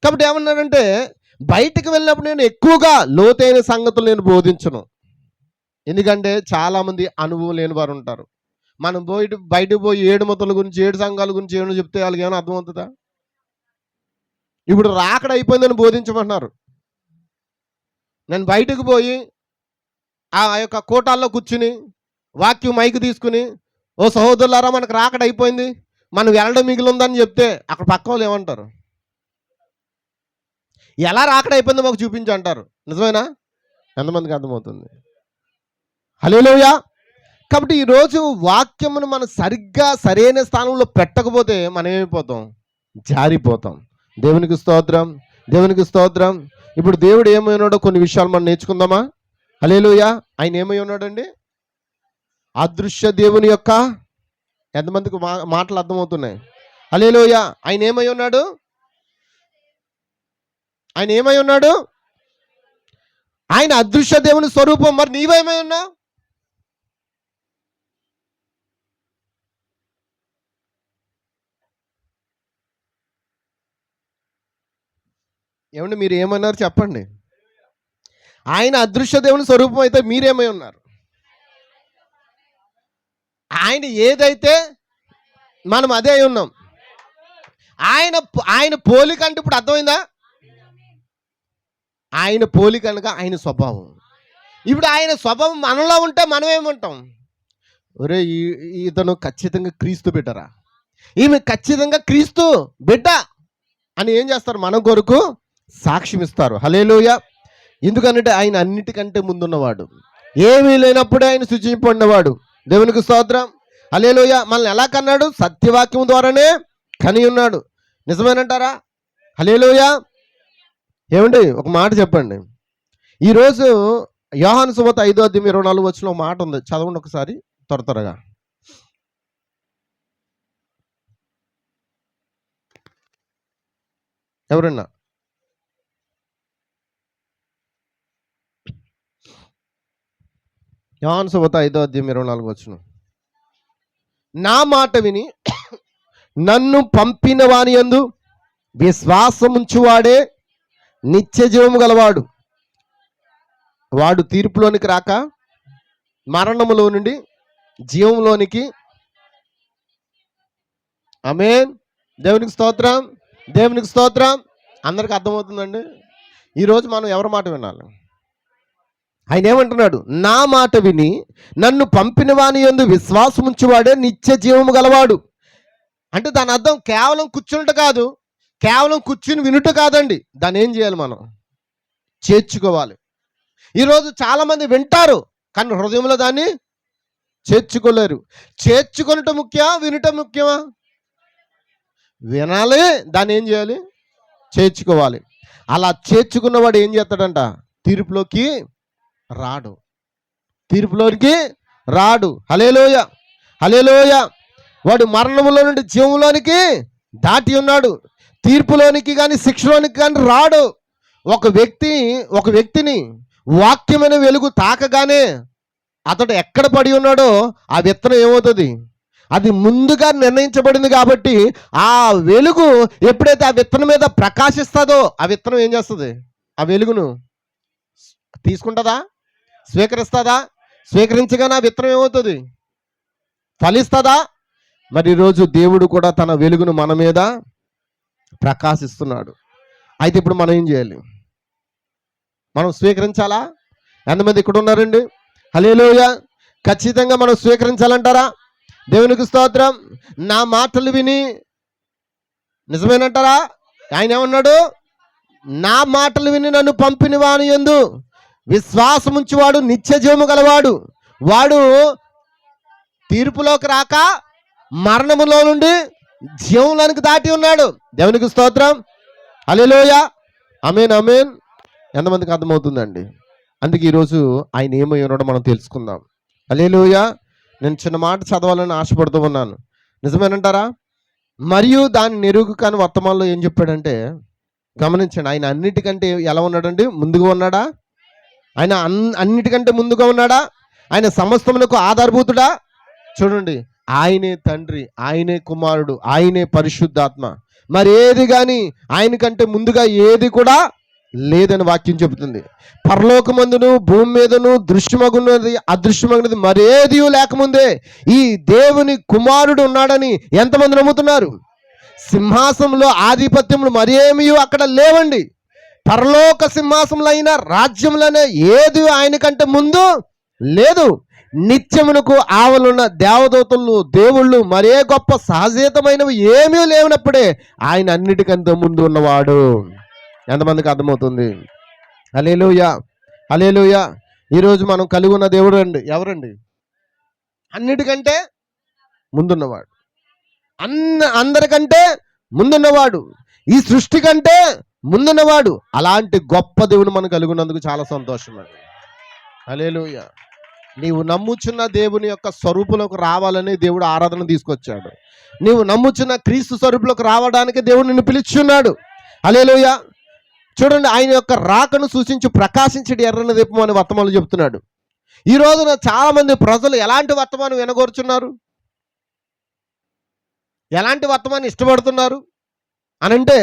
Speaker 1: కాబట్టి ఏమన్నాడంటే, బయటికి వెళ్ళినప్పుడు నేను ఎక్కువగా లోతైన సంగతులు నేను బోధించను. ఎందుకంటే చాలామంది అనుభవం లేని వారు ఉంటారు. మనం బయటకు పోయి 7 మొత్తల గురించి 7 సంఘాల గురించి ఏమో చెప్తే వాళ్ళకి ఏమైనా అర్థమవుతుందా? ఇప్పుడు రాకడ అయిపోయిందని బోధించమంటున్నారు. నేను బయటకు పోయి ఆ యొక్క కూటాల్లో కూర్చుని వాక్యం మైక్ తీసుకుని, ఓ సహోదరులారా మనకు రాకడ అయిపోయింది, మనం వెళ్ళడం మిగిలి ఉందని చెప్తే అక్కడ పక్క వాళ్ళు ఏమంటారు? ఎలా రాకడ అయిపోయిందో మాకు చూపించి అంటారు. నిజమేనా? ఎంతమందికి అర్థమవుతుంది? హల్లెలూయా. కాబట్టి ఈరోజు వాక్యమును మనం సరిగ్గా సరైన స్థానంలో పెట్టకపోతే మనం ఏమైపోతాం? జారిపోతాం. దేవునికి స్తోత్రం, దేవునికి స్తోత్రం. ఇప్పుడు దేవుడు ఏమై ఉన్నాడో కొన్ని విషయాలు మనం నేర్చుకుందామా? హల్లెలూయా. ఆయన ఏమై ఉన్నాడండి? అదృశ్య దేవుని యొక్క ఎంతమందికి మాటలు అర్థమవుతున్నాయి? హల్లెలూయా. ఆయన ఏమై ఉన్నాడు? ఆయన ఏమై ఉన్నాడు? ఆయన అదృశ్య దేవుని స్వరూపం. మరి నీవేమై ఉన్నావు? ఏమండి మీరు ఏమన్నారు చెప్పండి? ఆయన అదృశ్య దేవుని స్వరూపం అయితే మీరేమై ఉన్నారు? ఆయన ఏదైతే మనం అదే ఉన్నాం. ఆయన పోలిక అంటే ఇప్పుడు అర్థమైందా? ఆయన పోలిక అనగా ఆయన స్వభావం. ఇప్పుడు ఆయన స్వభావం మనలో ఉంటే మనం ఏమంటాం? ఒరే ఇతను ఖచ్చితంగా క్రీస్తు బిడ్డరా, ఈమె ఖచ్చితంగా క్రీస్తు బిడ్డ అని ఏం చేస్తారు? మన కొరకు సాక్ష్యం ఇస్తారు. హల్లెలూయా. ఎందుకంటే ఆయన అన్నిటికంటే ముందున్నవాడు, ఏమీ లేనప్పుడే ఆయన సృజింపబడినవాడు. దేవునికి స్తోత్రం. హల్లెలూయా. మనల్ని ఎలా కన్నాడు? సత్యవాక్యం ద్వారానే కని ఉన్నాడు. నిజమేనంటారా? హల్లెలూయా. ఏమండి ఒక మాట చెప్పండి. ఈరోజు యోహాను సువార్త 5:24 ఒక మాట ఉంది, చదవండి ఒకసారి త్వరగా. ఎవరన్నా? యోహాను సువార్త 5:24. నా మాట విని నన్ను పంపిన వాని యందు విశ్వాసముంచువాడే నిత్య జీవము గలవాడు. వాడు తీర్పులోనికి రాక మరణములో నుండి జీవంలోనికి. ఆమేన్. దేవునికి స్తోత్రం, దేవునికి స్తోత్రం. అందరికి అర్థమవుతుందండి? ఈరోజు మనం ఎవరి మాట వినాలి? ఆయన ఏమంటున్నాడు? నా మాట విని నన్ను పంపిన వాని యందు విశ్వాసముంచువాడే నిత్య జీవము గలవాడు. అంటే దాని అర్థం కేవలం కూర్చున్నట్టు కాదు, కేవలం కూర్చుని వినుట కాదండి. దాన్ని ఏం చేయాలి? మనం చేర్చుకోవాలి. ఈరోజు చాలామంది వింటారు కానీ హృదయంలో దాన్ని చేర్చుకోలేరు. చేర్చుకొనటం ముఖ్యమా, వినటం ముఖ్యమా? వినాలి, దాన్ని ఏం చేయాలి? చేర్చుకోవాలి. అలా చేర్చుకున్నవాడు ఏం చేస్తాడంట? తీర్పులోకి రాడు, తీర్పులోనికి రాడు. హల్లెలూయా, హల్లెలూయా. వాడు మరణములో నుండి జీవంలోనికి దాటి ఉన్నాడు. తీర్పులోనికి కానీ శిక్షలోనికి కానీ రాడు. ఒక వ్యక్తిని వాక్యమైన వెలుగు తాకగానే అతడు ఎక్కడ పడి ఉన్నాడో ఆ విత్తనం ఏమవుతుంది? అది ముందుగా నిర్ణయించబడింది. కాబట్టి ఆ వెలుగు ఎప్పుడైతే ఆ విత్తనం మీద ప్రకాశిస్తుందో ఆ విత్తనం ఏం చేస్తుంది? ఆ వెలుగును తీసుకుంటుందా? స్వీకరిస్తుందా? స్వీకరించగానే ఆ విత్తనం ఏమవుతుంది? ఫలిస్తుందా? మరి ఈరోజు దేవుడు కూడా తన వెలుగును మన మీద ప్రకాశిస్తున్నాడు. అయితే ఇప్పుడు మనం ఏం చేయాలి? మనం స్వీకరించాలా? ఎంతమంది ఇక్కడ ఉన్నారండి? హల్లెలూయా. ఖచ్చితంగా మనం స్వీకరించాలంటారా? దేవునికి స్తోత్రం. నా మాటలు విని నిజమేనంటారా? ఆయన ఏమన్నాడు? నా మాటలు విని నన్ను పంపిన వాని యందు విశ్వాసముంచువాడు నిత్య జీవము గలవాడు. వాడు తీర్పులోకి రాక మరణములో నుండి జీవంలోనికి దాటి ఉన్నాడు. దేవునికి స్తోత్రం. హల్లెలూయా. ఆమేన్, ఆమేన్. ఎంతమందికి అర్థమవుతుందండి? అందుకే ఈరోజు ఆయన ఏమై ఉన్నాడో మనం తెలుసుకుందాం. హల్లెలూయా. నేను చిన్న మాట చదవాలని ఆశపడుతూ ఉన్నాను. నిజమేనంటారా? మరియు దాన్ని నెరుగు కాని వర్తమానంలో ఏం చెప్పాడంటే, గమనించండి, ఆయన అన్నిటికంటే ఎలా ఉన్నాడండి? ముందుగా ఉన్నాడా? ఆయన అన్నిటికంటే ముందుగా ఉన్నాడా? ఆయన సమస్తమునకు ఆధారభూతుడా? చూడండి, ఆయనే తండ్రి, ఆయనే కుమారుడు, ఆయనే పరిశుద్ధాత్మ. మరి ఏది కానీ ఆయన కంటే ముందుగా ఏది కూడా లేదని వాక్యం చెబుతుంది. పరలోకమందును భూమి మీదను దృశ్యమగున్నది అదృశ్యమగున్నది మరేది లేకముందే ఈ దేవుని కుమారుడు ఉన్నాడని ఎంతమంది నమ్ముతున్నారు? సింహాసనంలో ఆధిపత్యములు మరేమీ అక్కడ లేవండి. పరలోక సింహాసములు అయినా రాజ్యములనే ఏది ఆయన కంటే ముందు లేదు. నిత్యమునకు ఆవలున్న దేవదూతలు దేవుళ్ళు మరే గొప్ప సహజీతమైనవి ఏమీ లేనప్పుడే ఆయన అన్నిటికంటే ముందు ఉన్నవాడు. ఎంతమందికి అర్థమవుతుంది? హల్లెలూయా, హల్లెలూయా. ఈరోజు మనం కలిగి ఉన్న దేవుడు అండి ఎవరండి? అన్నిటికంటే ముందున్నవాడు, అందరికంటే ముందున్నవాడు, ఈ సృష్టి కంటే ముందున్నవాడు. అలాంటి గొప్ప దేవుడు మనం కలిగి ఉన్నందుకు చాలా సంతోషం అండి. హల్లెలూయా. నీవు నమ్ముచున్న దేవుని యొక్క స్వరూపులకు రావాలని దేవుడు ఆరాధన తీసుకొచ్చాడు. నీవు నమ్ముచున్న క్రీస్తు స్వరూపులకు రావడానికి దేవుడు నిన్ను పిలుచున్నాడు. హల్లెలూయా. చూడండి, ఆయన యొక్క రాకను సూచించి ప్రకాశించడి ఎర్రని దీపం అని వర్తమానం చెప్తున్నాడు. ఈ రోజున చాలా మంది ప్రజలు ఎలాంటి వర్తమానం వినగోరుచున్నారు, ఎలాంటి వర్తమానం ఇష్టపడుతున్నారు అనంటే,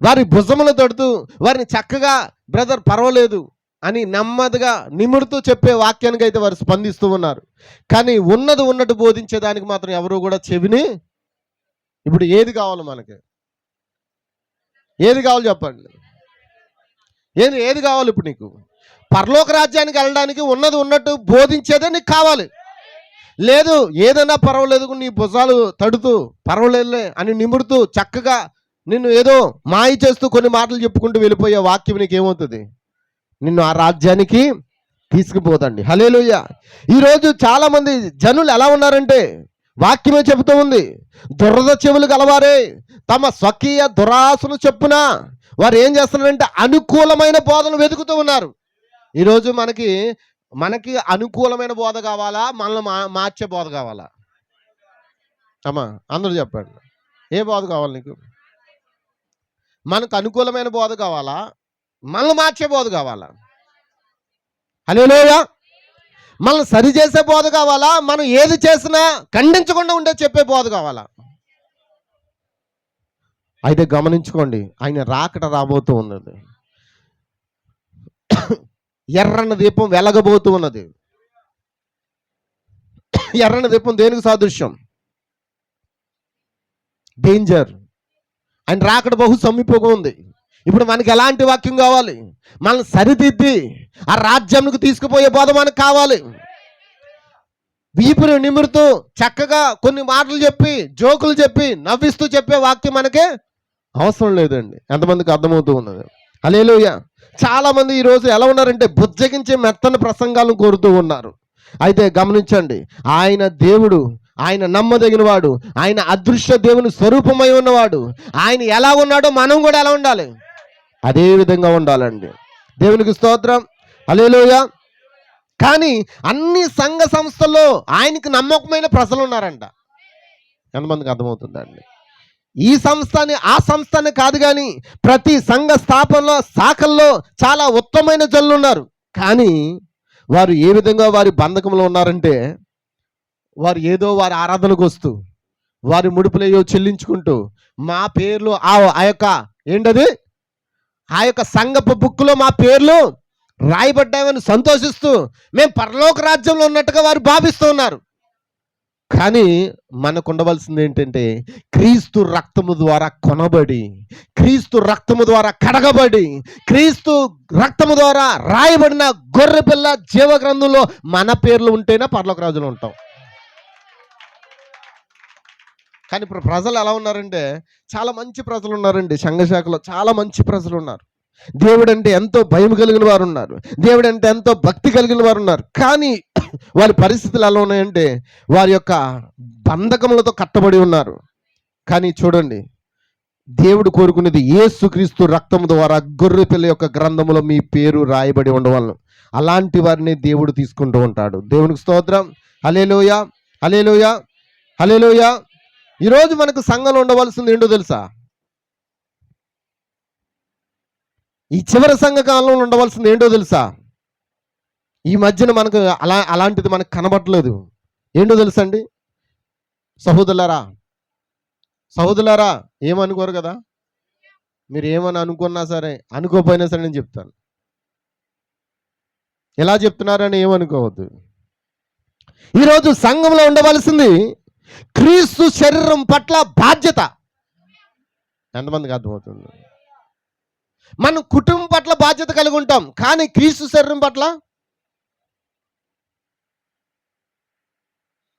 Speaker 1: వారి భుజములు తడుతూ వారిని చక్కగా బ్రదర్ పర్వాలేదు అని నెమ్మదిగా నిముడుతూ చెప్పే వాక్యానికి అయితే వారు స్పందిస్తూ ఉన్నారు. కానీ ఉన్నది ఉన్నట్టు బోధించేదానికి మాత్రం ఎవరు కూడా చెవిని. ఇప్పుడు ఏది కావాలి మనకి? ఏది కావాలి చెప్పండి? ఏది కావాలి ఇప్పుడు నీకు? పరలోక రాజ్యానికి వెళ్ళడానికి ఉన్నది ఉన్నట్టు బోధించేదే నీకు కావాలి. లేదు, ఏదైనా పర్వాలేదు నీ భుజాలు తడుతూ పర్వాలేదులే అని నిముడుతూ చక్కగా నిన్ను ఏదో మాయ చేస్తూ కొన్ని మాటలు చెప్పుకుంటూ వెళ్ళిపోయే వాక్యం నీకు ఏమవుతుంది? నిన్ను ఆ రాజ్యానికి తీసుకుపోతండి. హల్లెలూయా. ఈరోజు చాలా మంది జనులు ఎలా ఉన్నారంటే, వాక్యమే చెబుతూ ఉంది, దురద చెవులు గలవారే తమ స్వకీయ దురాశను చెప్పున వారు ఏం చేస్తున్నారంటే అనుకూలమైన బోధను వెతుకుతూ ఉన్నారు. ఈరోజు మనకి అనుకూలమైన బోధ కావాలా, మనల్ని మార్చే బోధ కావాలా? అమ్మా అందరూ చెప్పండి, ఏ బోధ కావాలి నీకు? మనకు అనుకూలమైన బోధ కావాలా, మనల్ని మార్చే బోధ కావాలా? హల్లెలూయా. మనల్ని సరిచేసే బోధ కావాలా, మనం ఏది చేసినా ఖండించకుండా ఉండే చెప్పే బోధ కావాలా? అయితే గమనించుకోండి, ఆయన రాకడ రాబోతూ ఉన్నది. ఎర్రని దీపం వెలగబోతూ ఉన్నది. ఎర్రని దీపం దేనికి సాదృశ్యం? డేంజర్. ఆయన రాకడ బహు సమీపంగా ఉంది. ఇప్పుడు మనకి ఎలాంటి వాక్యం కావాలి? మనల్ని సరిదిద్ది ఆ రాజ్యానికి తీసుకుపోయే బోధ మనకు కావాలి. వీపుని నిమురుతూ చక్కగా కొన్ని మాటలు చెప్పి జోకులు చెప్పి నవ్విస్తూ చెప్పే వాక్యం మనకే అవసరం లేదండి. ఎంతమందికి అర్థమవుతూ ఉన్నది? హల్లెలూయా. చాలా మంది ఈరోజు ఎలా ఉన్నారంటే బుజ్జగించే మెత్తని ప్రసంగాలను కోరుతూ ఉన్నారు. అయితే గమనించండి, ఆయన దేవుడు, ఆయన నమ్మదగిన వాడు, ఆయన అదృశ్య దేవుని స్వరూపమై ఉన్నవాడు. ఆయన ఎలా ఉన్నాడో మనం కూడా ఎలా ఉండాలి? అదే విధంగా ఉండాలండి. దేవునికి స్తోత్రం. హల్లెలూయా. కానీ అన్ని సంఘ సంస్థల్లో ఆయనకి నమ్మకమైన ప్రజలు ఉన్నారంట. ఎంతమందికి అర్థమవుతుందండి? ఈ సంస్థని ఆ సంస్థని కాదు, కానీ ప్రతి సంఘ స్థాపనలో శాఖల్లో చాలా ఉత్తమమైన జనులు ఉన్నారు. కానీ వారు ఏ విధంగా వారి బంధకంలో ఉన్నారంటే, వారు ఏదో వారి ఆరాధనకు వస్తూ వారి ముడుపులేయో చెల్లించుకుంటూ మా పేర్లు ఆ యొక్క ఏంటది ఆ యొక్క సంఘపు బుక్లో మా పేర్లు రాయబడ్డామని సంతోషిస్తూ మేము పరలోక రాజ్యంలో ఉన్నట్టుగా వారు భావిస్తూ ఉన్నారు. కానీ మనకు ఉండవలసింది ఏంటంటే, క్రీస్తు రక్తము ద్వారా కొనబడి, క్రీస్తు రక్తము ద్వారా కడగబడి, క్రీస్తు రక్తము ద్వారా రాయబడిన గొర్రె పిల్ల జీవ గ్రంథంలో మన పేర్లు ఉంటేనే పరలోక రాజ్యంలో ఉంటాం. కానీ ఇప్పుడు ప్రజలు ఎలా ఉన్నారంటే, చాలా మంచి ప్రజలు ఉన్నారండి. సంఘశాఖలో చాలా మంచి ప్రజలు ఉన్నారు. దేవుడు అంటే ఎంతో భయం కలిగిన వారు ఉన్నారు. దేవుడు అంటే ఎంతో భక్తి కలిగిన వారు ఉన్నారు. కానీ వారి పరిస్థితులు ఎలా ఉన్నాయంటే, వారి యొక్క బంధకములతో కట్టబడి ఉన్నారు. కానీ చూడండి, దేవుడు కోరుకునేది యేసుక్రీస్తు రక్తము ద్వారా గొర్రె పిల్ల యొక్క గ్రంథములో మీ పేరు రాయబడి ఉండవలను. అలాంటి వారిని దేవుడు తీసుకుంటూ ఉంటాడు. దేవునికి స్తోత్రం. హల్లెలూయా, హల్లెలూయా, హల్లెలూయా. ఈరోజు మనకు సంఘంలో ఉండవలసింది ఏంటో తెలుసా? ఈ చివరి సంఘ కాలంలో ఉండవలసింది ఏంటో తెలుసా? ఈ మధ్యన మనకు అలాంటిది మనకు కనబడట్లేదు. ఏంటో తెలుసండి సహోదరులారా ఏమనుకోరు కదా. మీరు ఏమని అనుకున్నా సరే, అనుకోపోయినా సరే నేను చెప్తాను. ఎలా చెప్తున్నారని ఏమనుకోవద్దు. ఈరోజు సంఘంలో ఉండవలసింది క్రీస్తు శరీరం పట్ల బాధ్యత. ఎంతమందికి అర్థమవుతుంది? మనం కుటుంబం పట్ల బాధ్యత కలిగి ఉంటాం, కానీ క్రీస్తు శరీరం పట్ల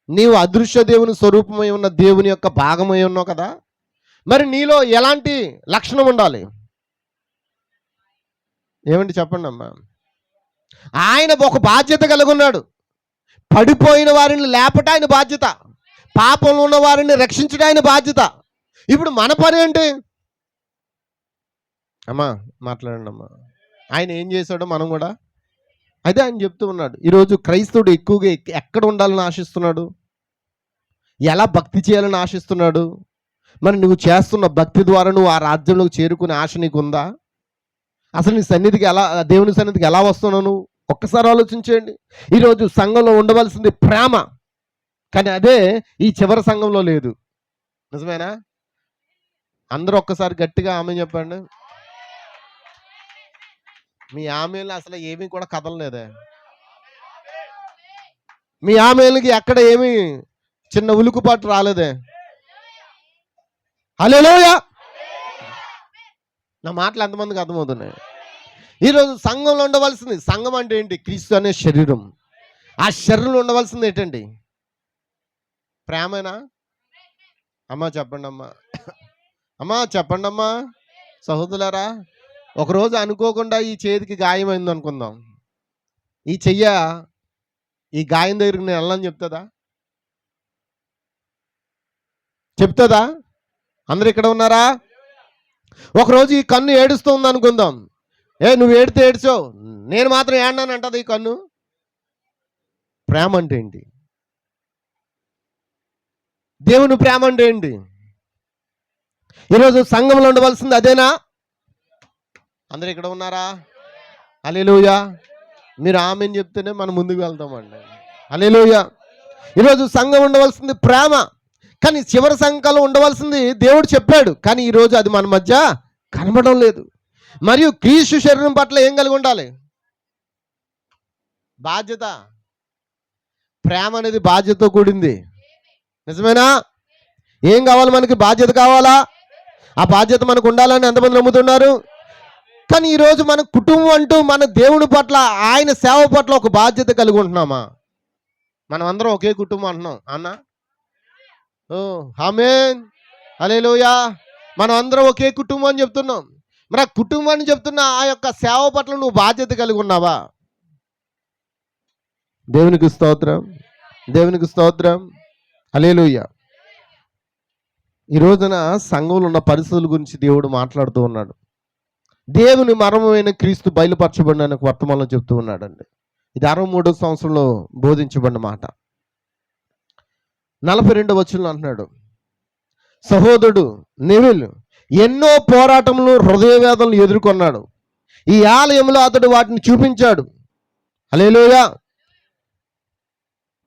Speaker 1: నీవు అదృశ్య దేవుని స్వరూపమై ఉన్న దేవుని యొక్క భాగమై ఉన్నావు కదా, మరి నీలో ఎలాంటి లక్షణం ఉండాలి? ఏమండి చెప్పండి అమ్మా. ఆయన ఒక బాధ్యత కలిగి ఉన్నాడు. పడిపోయిన వారిని లేపట ఆయన బాధ్యత, పాపంలో ఉన్న వారిని రక్షించడం ఆయన బాధ్యత. ఇప్పుడు మన పని ఏంటి? అమ్మా మాట్లాడండి అమ్మా. ఆయన ఏం చేశాడో మనం కూడా అయితే ఆయన చెప్తూ ఉన్నాడు. ఈరోజు క్రైస్తవుడు ఎక్కువగా ఎక్కడ ఉండాలని ఆశిస్తున్నాడు? ఎలా భక్తి చేయాలని ఆశిస్తున్నాడు? మరి నువ్వు చేస్తున్న భక్తి ద్వారా నువ్వు ఆ రాజ్యంలోకి చేరుకునే ఆశ నీకు ఉందా? అసలు నీ సన్నిధికి దేవుని సన్నిధికి ఎలా వస్తున్నావు నువ్వు? ఒక్కసారి ఆలోచించేయండి. ఈరోజు సంఘంలో ఉండవలసింది ప్రేమ, కానీ అదే ఈ చివరి సంఘంలో లేదు. నిజమేనా? అందరూ ఒక్కసారి గట్టిగా ఆమె చెప్పండి. మీ ఆమెలు అసలు ఏమీ కూడా కదలలేదే. మీ ఆమెలకి ఎక్కడ ఏమీ చిన్న ఉలుకుపాటు రాలేదే. హల్లెలూయా. నా మాటలు ఎంతమందికి అర్థమవుతున్నాయి? ఈరోజు సంఘంలో ఉండవలసింది, సంఘం అంటే ఏంటి? క్రీస్తు అనే శరీరం. ఆ శరీరంలో ఉండవలసింది ఏంటండి? ప్రేమేనా? అమ్మా చెప్పండి అమ్మా. అమ్మా చెప్పండి అమ్మా. సహోదరులారా, ఒకరోజు అనుకోకుండా ఈ చేతికి గాయమైంది అనుకుందాం. ఈ చెయ్య ఈ గాయం దగ్గరికి నేను వెళ్ళని చెప్తుందా? అందరు ఇక్కడ ఉన్నారా? ఒకరోజు ఈ కన్ను ఏడుస్తుంది అనుకుందాం. నువ్వు ఏడితే ఏడ్చావు, నేను మాత్రం ఏడ్నాను అంటది ఈ కన్ను. ప్రేమ అంటే ఏంటి? దేవుని ప్రేమ అంటే ఏంటి? ఈరోజు సంఘంలో ఉండవలసింది అదేనా? అందరు ఇక్కడ ఉన్నారా? హల్లెలూయా. మీరు ఆమెను చెప్తేనే మనం ముందుకు వెళ్తామండి. హల్లెలూయా. ఈరోజు సంఘం ఉండవలసింది ప్రేమ, కానీ చివరి సంఘంలో ఉండవలసింది దేవుడు చెప్పాడు, కానీ ఈరోజు అది మన మధ్య కనబడడం లేదు. మరియు క్రీస్తు శరీరం పట్ల ఏం కలిగి ఉండాలి? బాధ్యత. ప్రేమ అనేది బాధ్యతతో కూడింది. నిజమేనా? ఏం కావాలి మనకి? బాధ్యత కావాలా? ఆ బాధ్యత మనకు ఉండాలని ఎంతమంది నమ్ముతున్నారు? కానీ ఈరోజు మన కుటుంబం అంటూ మన దేవుని పట్ల, ఆయన సేవ పట్ల ఒక బాధ్యత కలిగి ఉంటున్నామా? మనం అందరం ఒకే కుటుంబం అంటున్నాం అన్న. ఆమేన్. హల్లెలూయా. మనం అందరం ఒకే కుటుంబం అని చెప్తున్నాం. మరి ఆ కుటుంబాన్ని చెప్తున్న ఆ యొక్క సేవ పట్ల నువ్వు బాధ్యత కలిగి ఉన్నావా? దేవునికి స్తోత్రం, దేవునికి స్తోత్రం. హల్లెలూయా. ఈ రోజున సంఘంలో ఉన్న పరిస్థితుల గురించి దేవుడు మాట్లాడుతూ ఉన్నాడు. దేవుని మర్మమైన క్రీస్తు బయలుపరచబడిన వర్తమానంలో చెప్తూ ఉన్నాడండి. ఇది 63వ సంవత్సరంలో బోధించబడిన మాట. 42వ వచనంలో అంటున్నాడు, సహోదరుడు నెవిల్ ఎన్నో పోరాటములు, హృదయ వేదనలు ఎదుర్కొన్నాడు. ఈ ఆలయంలో అతడు వాటిని చూపించాడు. హల్లెలూయా.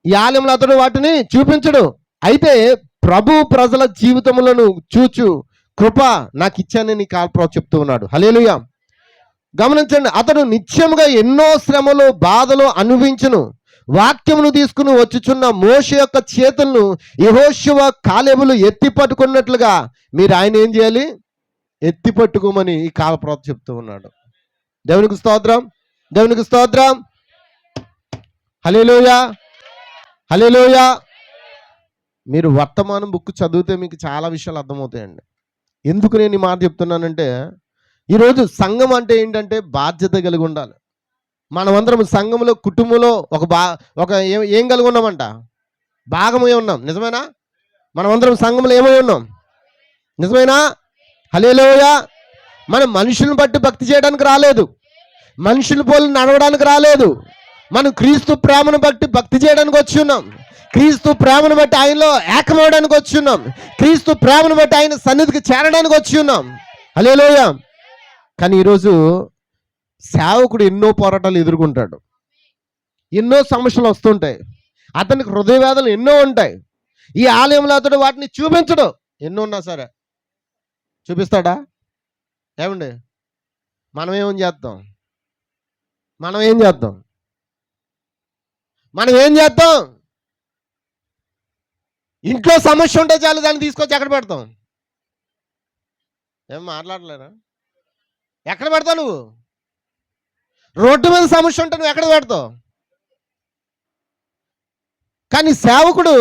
Speaker 1: ఈ ఆలయంలో అతడు వాటిని చూపించడు. అయితే ప్రభు ప్రజల జీవితములను చూచు కృప నాకు ఇచ్చానని కాల్ప్రభు చెప్తూ ఉన్నాడు. హల్లెలూయా. గమనించండి, అతడు నిత్యముగా ఎన్నో శ్రమలు, బాధలు అనుభవించును. వాక్యమును తీసుకుని వచ్చుచున్న మోషే యొక్క చేతులను యెహోషువ, కాలేబులు ఎత్తి పట్టుకున్నట్లుగా మీరు ఆయన ఏం చేయాలి? ఎత్తి పట్టుకోమని ఈ కాల్ప్రభు చెప్తూ ఉన్నాడు. దేవునికి స్తోత్రం, దేవునికి స్తోత్రం. హల్లెలూయా, హల్లెలూయా. మీరు వర్తమానం బుక్ చదివితే మీకు చాలా విషయాలు అర్థమవుతాయండి. ఎందుకు నేను ఈ మాట చెప్తున్నానంటే, ఈరోజు సంఘం అంటే ఏంటంటే బాధ్యత కలిగి ఉండాలి. మనమందరం సంఘంలో, కుటుంబంలో ఒక ఏం కలిగి ఉన్నామంట? భాగమై ఉన్నాం. నిజమేనా? మనమందరం సంఘంలో ఏమై ఉన్నాం? నిజమేనా? హల్లెలూయా. మనం మనుషులను బట్టి భక్తి చేయడానికి రాలేదు, మనుషుల పోలు నడవడానికి రాలేదు. మనం క్రీస్తు ప్రేమను బట్టి భక్తి చేయడానికి వచ్చి ఉన్నాం. క్రీస్తు ప్రేమను బట్టి ఆయనలో ఏకమవడానికి వచ్చి ఉన్నాం. క్రీస్తు ప్రేమను బట్టి ఆయన సన్నిధికి చేరడానికి వచ్చి ఉన్నాం. హల్లెలూయా. కానీ ఈరోజు సేవకుడు ఎన్నో పోరాటాలు ఎదుర్కొంటాడు. ఎన్నో సమస్యలు వస్తుంటాయి. అతనికి హృదయ వేదనలు ఎన్నో ఉంటాయి. ఈ ఆలయంలో అతడు వాటిని చూపించడు. ఎన్నో ఉన్నా సరే చూపిస్తాడా? ఏమండి, మనం ఏం చేద్దాం? మనం ఏం చేద్దాం? మనం ఏం చేద్దాం? ఇంట్లో సమస్య ఉంటే చాలు, దాన్ని తీసుకొచ్చి ఎక్కడ పెడతాం? ఏం మాట్లాడలేరా? ఎక్కడ పెడతావు నువ్వు? రోడ్డు మీద సమస్య ఉంటే నువ్వు ఎక్కడ పెడతావు? కానీ సేవకుడు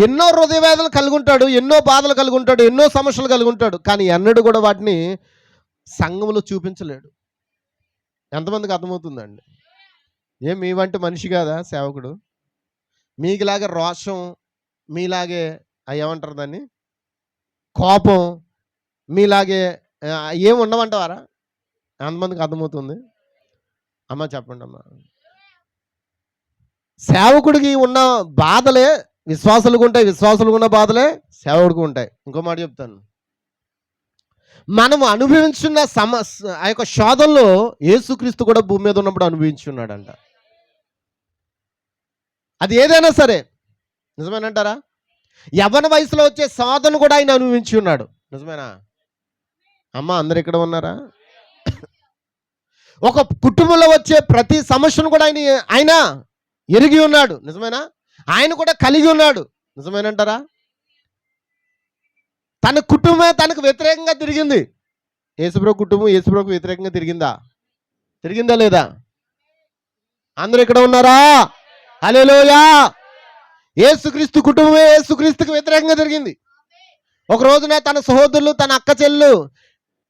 Speaker 1: ఎన్నో హృదయ వేదనలు కలిగి ఉంటాడు, ఎన్నో బాధలు కలిగి ఉంటాడు, ఎన్నో సమస్యలు కలిగి ఉంటాడు. కానీ ఎన్నడూ కూడా వాటిని సంఘంలో చూపించలేడు. ఎంతమందికి అర్థమవుతుందండి? మీ వంటి మనిషి కాదా సేవకుడు? మీకులాగే రోషం, మీలాగే ఏమంటారు దాన్ని, కోపం, మీలాగే ఏమి ఉండమంటావారా? ఎంతమందికి అర్థమవుతుంది? అమ్మ చెప్పండి అమ్మా. సేవకుడికి ఉన్న బాధలే విశ్వాసులకు ఉంటాయి, విశ్వాసులకు ఉన్న బాధలే సేవకుడికి ఉంటాయి. ఇంకో మాట చెప్తాను, మనము అనుభవించున్న ఆ యొక్క శోధనలో యేసుక్రీస్తు కూడా భూమి మీద ఉన్నప్పుడు అనుభవించున్నాడంట. అది ఏదైనా సరే నిజమేనంటారా? యవ్వన వయసులో వచ్చే శోధన కూడా ఆయన అనుభవించి ఉన్నాడు. నిజమేనా అమ్మ? అందరు ఇక్కడ ఉన్నారా? ఒక కుటుంబంలో వచ్చే ప్రతి సమస్యను కూడా ఆయన ఎరిగి ఉన్నాడు. నిజమేనా? ఆయన కూడా కలిగి ఉన్నాడు. నిజమేనంటారా? తన కుటుంబమే తనకు వ్యతిరేకంగా తిరిగింది. యేసుప్రభు కుటుంబం యేసుప్రభుకు వ్యతిరేకంగా తిరిగిందా లేదా? అందరూ ఇక్కడ ఉన్నారా? హల్లెలూయా! యేసుక్రీస్తు కుటుంబమే యేసుక్రీస్తుకు వ్యతిరేకంగా తిరిగింది. ఒక రోజున తన సహోదరులు, తన అక్క చెల్లెలు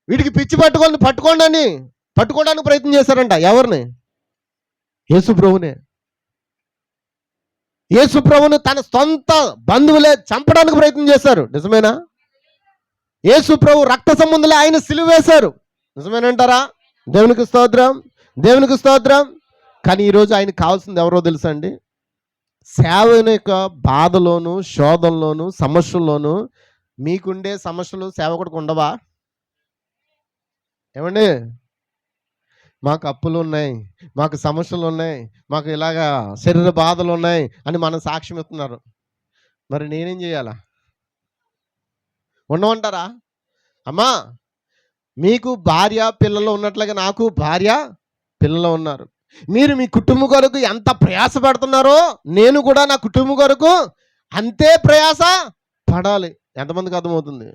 Speaker 1: వీటికి పిచ్చి పట్టుకోవడానికి ప్రయత్నం చేశారంట. ఎవరిని? యేసుప్రభునే. యేసుప్రభును తన సొంత బంధువులే చంపడానికి ప్రయత్నం చేశారు. నిజమేనా? యేసుప్రభు రక్త సంబంధులే ఆయన సిలువ వేశారు. నిజమేనంటారా? దేవునికి స్తోత్రం, దేవునికి స్తోత్రం. కానీ ఈరోజు ఆయనకు కావాల్సింది ఎవరో తెలుసా అండి? సేవకుని యొక్క బాధలోను, శోధనలోను, సమస్యల్లోను మీకుండే సమస్యలు సేవకుడికి ఉండవా? ఏమండి, మాకు అప్పులు ఉన్నాయి, మాకు సమస్యలు ఉన్నాయి, మాకు ఇలాగా శరీర బాధలు ఉన్నాయి అని మనం సాక్ష్యం ఇస్తున్నారు. మరి నేనేం చేయాలా? ఉండమంటారా? అమ్మా, మీకు భార్య పిల్లలు ఉన్నట్లుగా నాకు భార్య పిల్లలు ఉన్నారు. మీరు మీ కుటుంబం కొరకు ఎంత ప్రయాస పడుతున్నారో నేను కూడా నా కుటుంబం కొరకు అంతే ప్రయాస పడాలి. ఎంతమందికి అర్థమవుతుంది?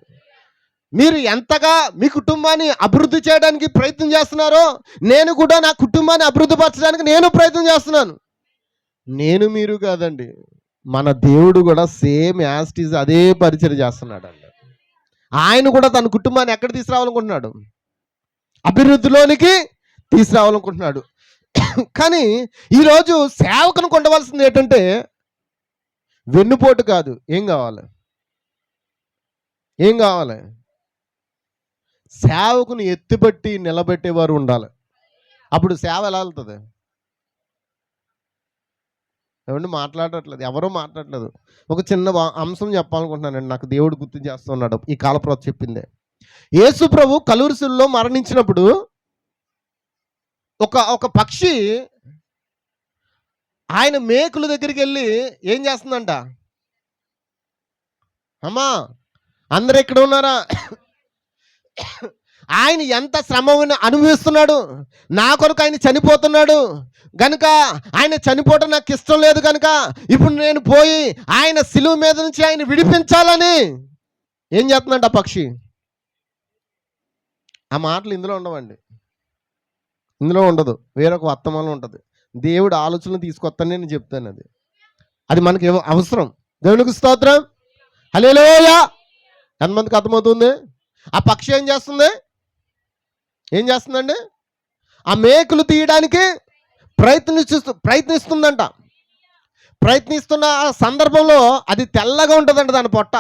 Speaker 1: మీరు ఎంతగా మీ కుటుంబాన్ని అభివృద్ధి చేయడానికి ప్రయత్నం చేస్తున్నారో నేను కూడా నా కుటుంబాన్ని అభివృద్ధి పరచడానికి నేను ప్రయత్నం చేస్తున్నాను. నేను మీరు కాదండి, మన దేవుడు కూడా సేమ్ యాజ్ ఇట్ ఈజ్ అదే పరిచయం చేస్తున్నాడు అండి. ఆయన కూడా తన కుటుంబాన్ని ఎక్కడ తీసుకురావాలనుకుంటున్నాడు? అభివృద్ధిలోనికి తీసుకురావాలనుకుంటున్నాడు. కానీ ఈరోజు సేవకుని ఉండవలసింది ఏంటంటే వెన్నుపోటు కాదు. ఏం కావాలి? సేవకుని ఎత్తిపట్టి నిలబెట్టేవారు ఉండాలి. అప్పుడు సేవ ఎలా వెళ్తుంది? ఏమండి, ఎవరో మాట్లాడట్లేదు. ఒక చిన్న అంశం చెప్పాలనుకుంటున్నానండి. నాకు దేవుడు గుర్తు చేస్తున్నాడు. ఈ కాలప్రవక్త చెప్పిందే. యేసు ప్రభు కలువరిశిలువలో మరణించినప్పుడు ఒక పక్షి ఆయన మేకుల దగ్గరికి వెళ్ళి ఏం చేస్తుందంట? అమ్మా, అందరు ఎక్కడ ఉన్నారా? ఆయన ఎంత శ్రమను అనుభవిస్తున్నాడు, నా కొరకు ఆయన చనిపోతున్నాడు గనుక, ఆయన చనిపోవడం నాకు ఇష్టం లేదు కనుక ఇప్పుడు నేను పోయి ఆయన సిలువ మీద నుంచి ఆయన విడిపించాలని ఏం చేస్తుందంట ఆ పక్షి? ఆ మాటలు ఇందులో ఉండవండి, ఇందులో ఉండదు. వేరొక వర్తమానం ఉంటుంది. దేవుడు ఆలోచనలు తీసుకొస్తాను నేను చెప్తాను. అది మనకి అవసరం. దేవునికి స్తోత్రం, హల్లెలూయా. ఎంతమందికి అర్థమవుతుంది? ఆ పక్షి ఏం చేస్తుందండి? ఆ మేకులు తీయడానికి ప్రయత్నిస్తుందంట. ప్రయత్నిస్తున్న సందర్భంలో అది తెల్లగా ఉంటుందంట దాని పొట్ట.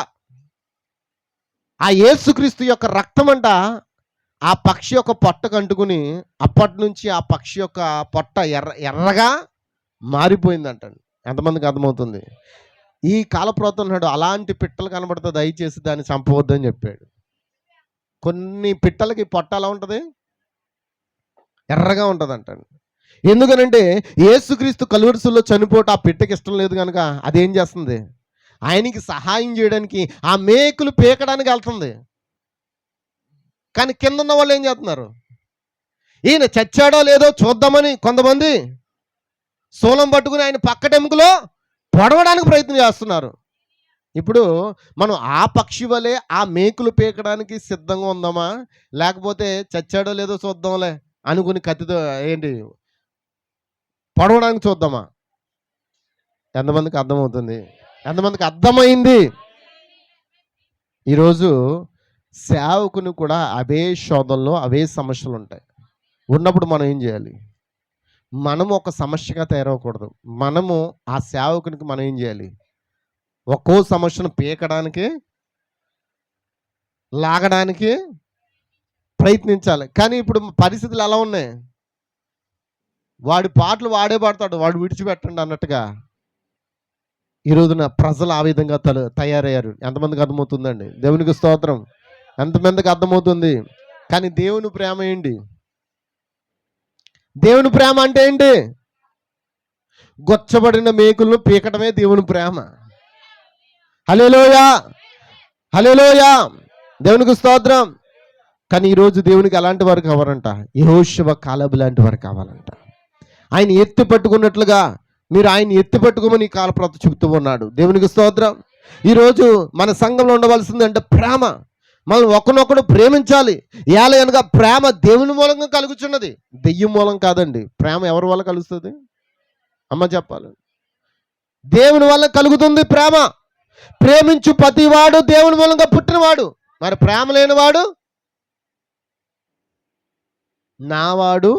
Speaker 1: ఆ యేసుక్రీస్తు యొక్క రక్తం అంట ఆ పక్షి యొక్క పొట్టకు అంటుకుని అప్పటి నుంచి ఆ పక్షి యొక్క పొట్ట ఎర్రగా మారిపోయిందంటండి. ఎంతమందికి అర్థమవుతుంది? ఈ కాలప్రవక్త అన్నాడు, అలాంటి పిట్టలు కనబడితే దయచేసి దాన్ని చంపవద్దని చెప్పాడు. కొన్ని పిట్టలకి పొట్ట ఎలా ఉంటుంది? ఎర్రగా ఉంటుంది అంటండి. ఎందుకనంటే యేసుక్రీస్తు కలువరిశిలో చనిపోవటం ఆ పెట్టెకి ఇష్టం లేదు కనుక అదేం చేస్తుంది, ఆయనకి సహాయం చేయడానికి ఆ మేకులు పీకడానికి వెళ్తుంది. కానీ కింద ఉన్న వాళ్ళు ఏం చేస్తున్నారు, ఈయన చచ్చాడో లేదో చూద్దామని కొంతమంది శూలం పట్టుకుని ఆయన పక్కటెముకలో పొడవడానికి ప్రయత్నం చేస్తున్నారు. ఇప్పుడు మనం ఆ పక్షి వలె ఆ మేకులు పీకడానికి సిద్ధంగా ఉందామా, లేకపోతే చచ్చాడో లేదో చూద్దాంలే అనుకుని కత్తితో ఏంటి పొడవడానికి చూద్దామా? ఎంతమందికి అర్థమవుతుంది? ఎంతమందికి అర్థమైంది? ఈరోజు సేవకుని కూడా అవే శోధనలు, అవే సమస్యలు ఉంటాయి. ఉన్నప్పుడు మనం ఏం చేయాలి? మనము ఒక సమస్యగా తయారవకూడదు. మనము ఆ సేవకునికి మనం ఏం చేయాలి? ఒక్కో సమస్యను పీకడానికి, లాగడానికి ప్రయత్నించాలి. కానీ ఇప్పుడు పరిస్థితులు ఎలా ఉన్నాయి? వాడి పాటలు వాడే పాడతాడు, వాడు విడిచిపెట్టండి అన్నట్టుగా ఈ రోజున ప్రజలు ఆ విధంగా తయారయ్యారు. ఎంతమందికి అర్థమవుతుందండి? దేవునికి స్తోత్రం. ఎంతమందికి అర్థమవుతుంది? కానీ దేవుని ప్రేమ ఏంటి? దేవుని ప్రేమ అంటే ఏంటి? గొచ్చబడిన మేకులను పీకటమే దేవుని ప్రేమ. హల్లెలూయా, హల్లెలూయా, దేవునికి స్తోత్రం. కానీ ఈరోజు దేవునికి ఎలాంటి వారు కావాలంట? యెహోషువ, కాలేబు లాంటి వారు కావాలంట. ఆయన ఎత్తి పట్టుకున్నట్లుగా మీరు ఆయన ఎత్తి పట్టుకోమని కాలప్రత చెబుతూ ఉన్నాడు. దేవునికి స్తోత్రం. ఈరోజు మన సంఘంలో ఉండవలసింది అంటే ప్రేమ. మనం ఒకరినొకడు ప్రేమించాలి. ఏలయనగా ప్రేమ దేవుని మూలంగా కలుగుచున్నది, దెయ్యం మూలం కాదండి. ప్రేమ ఎవరి వల్ల కలుగుతుంది? అమ్మ చెప్పాలి. దేవుని వల్ల కలుగుతుంది ప్రేమ. ప్రేమించు ప్రతివాడు దేవుని మూలంగా పుట్టినవాడు. మరి ప్రేమ లేనివాడు నావాడు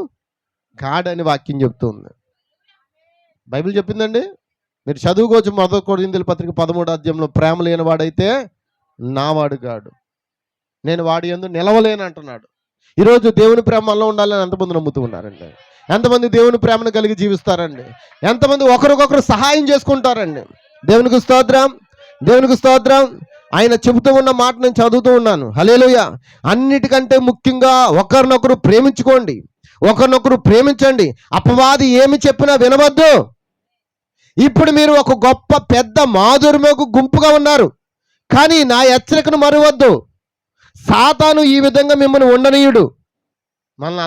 Speaker 1: కాడని వాక్యం చెప్తుంది. బైబిల్ చెప్పిందండి. మీరు చదువుకోవచ్చు. 1 కొరింథీయుల పత్రిక 13వ అధ్యాయంలో ప్రేమ లేనివాడైతే నావాడు కాడు, నేను వాడి యందు నిలవలేను అంటున్నాడు. ఈరోజు దేవుని ప్రేమ మనలో ఉండాలని ఎంతమంది నమ్ముతూ ఉన్నారండి? ఎంతమంది దేవుని ప్రేమను కలిగి జీవిస్తారండి? ఎంతమంది ఒకరికొకరు సహాయం చేసుకుంటారండి? దేవునికి స్తోత్రం, దేవునికి స్తోత్రం. ఆయన చెబుతూ ఉన్న మాట నేను చదువుతూ ఉన్నాను. హల్లెలూయా. అన్నిటికంటే ముఖ్యంగా ఒకరినొకరు ప్రేమించుకోండి, ఒకరినొకరు ప్రేమించండి. అపవాది ఏమి చెప్పినా వినవద్దు. ఇప్పుడు మీరు ఒక గొప్ప పెద్ద మాధుర్యకు గుంపుగా ఉన్నారు, కానీ నా హెచ్చరికను మరువద్దు. సాతాను ఈ విధంగా మిమ్మల్ని ఉండనీయుడు. మనల్ని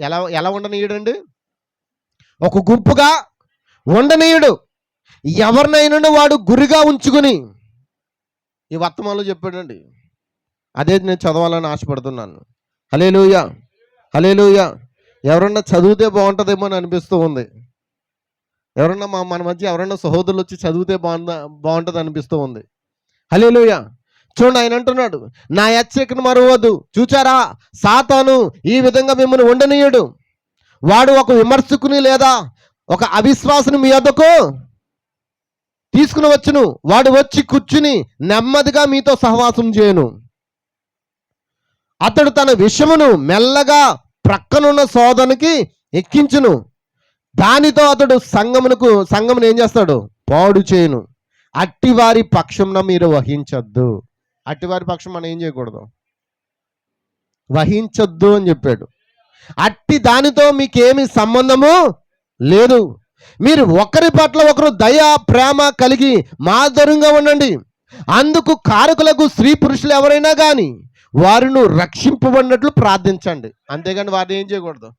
Speaker 1: అలా ఎలా ఉండనీయుడండి? ఒక గుంపుగా ఉండనీయుడు. ఎవరినైనా వాడు గురిగా ఉంచుకుని ఈ వర్తమానంలో చెప్పాడండి. అదే నేను చదవాలని ఆశపడుతున్నాను. హల్లెలూయా, హల్లెలూయా. ఎవరన్నా చదివితే బాగుంటుందేమో అని అనిపిస్తూ ఉంది. ఎవరన్నా మన మధ్య ఎవరన్నా సహోదరులు వచ్చి చదివితే బాగుంటుంది అనిపిస్తూ ఉంది. హల్లెలూయా. చూడండి, ఆయన అంటున్నాడు, నా హెచ్చరికను మరువద్దు. చూచారా, సాతాను ఈ విధంగా మిమ్మల్ని ఉండనీయుడు. వాడు ఒక విమర్శకుని లేదా ఒక అవిశ్వాసుని మీ వద్దకు తీసుకుని వచ్చును. వాడు వచ్చి కూర్చుని నెమ్మదిగా మీతో సహవాసం చేయను. అతడు తన విషమును మెల్లగా ప్రక్కనున్న సోదరునికి ఎక్కించును. దానితో అతడు సంఘమును ఏం చేస్తాడు? పాడు చేయను. అట్టివారి పక్షంన మీరు వహించొద్దు. అట్టివారి పక్షం మనం ఏం చేయకూడదు? వహించొద్దు అని చెప్పాడు. అట్టి దానితో మీకేమి సంబంధము లేదు. మీరు ఒకరి పట్ల ఒకరు దయ, ప్రేమ కలిగి మాధుర్యంగా ఉండండి. అందుకు కారకులకు స్త్రీ పురుషులు ఎవరైనా కానీ వారిని రక్షింపబడినట్లు ప్రార్థించండి. అంతేగాని వారిని ఏం చేయకూడదు?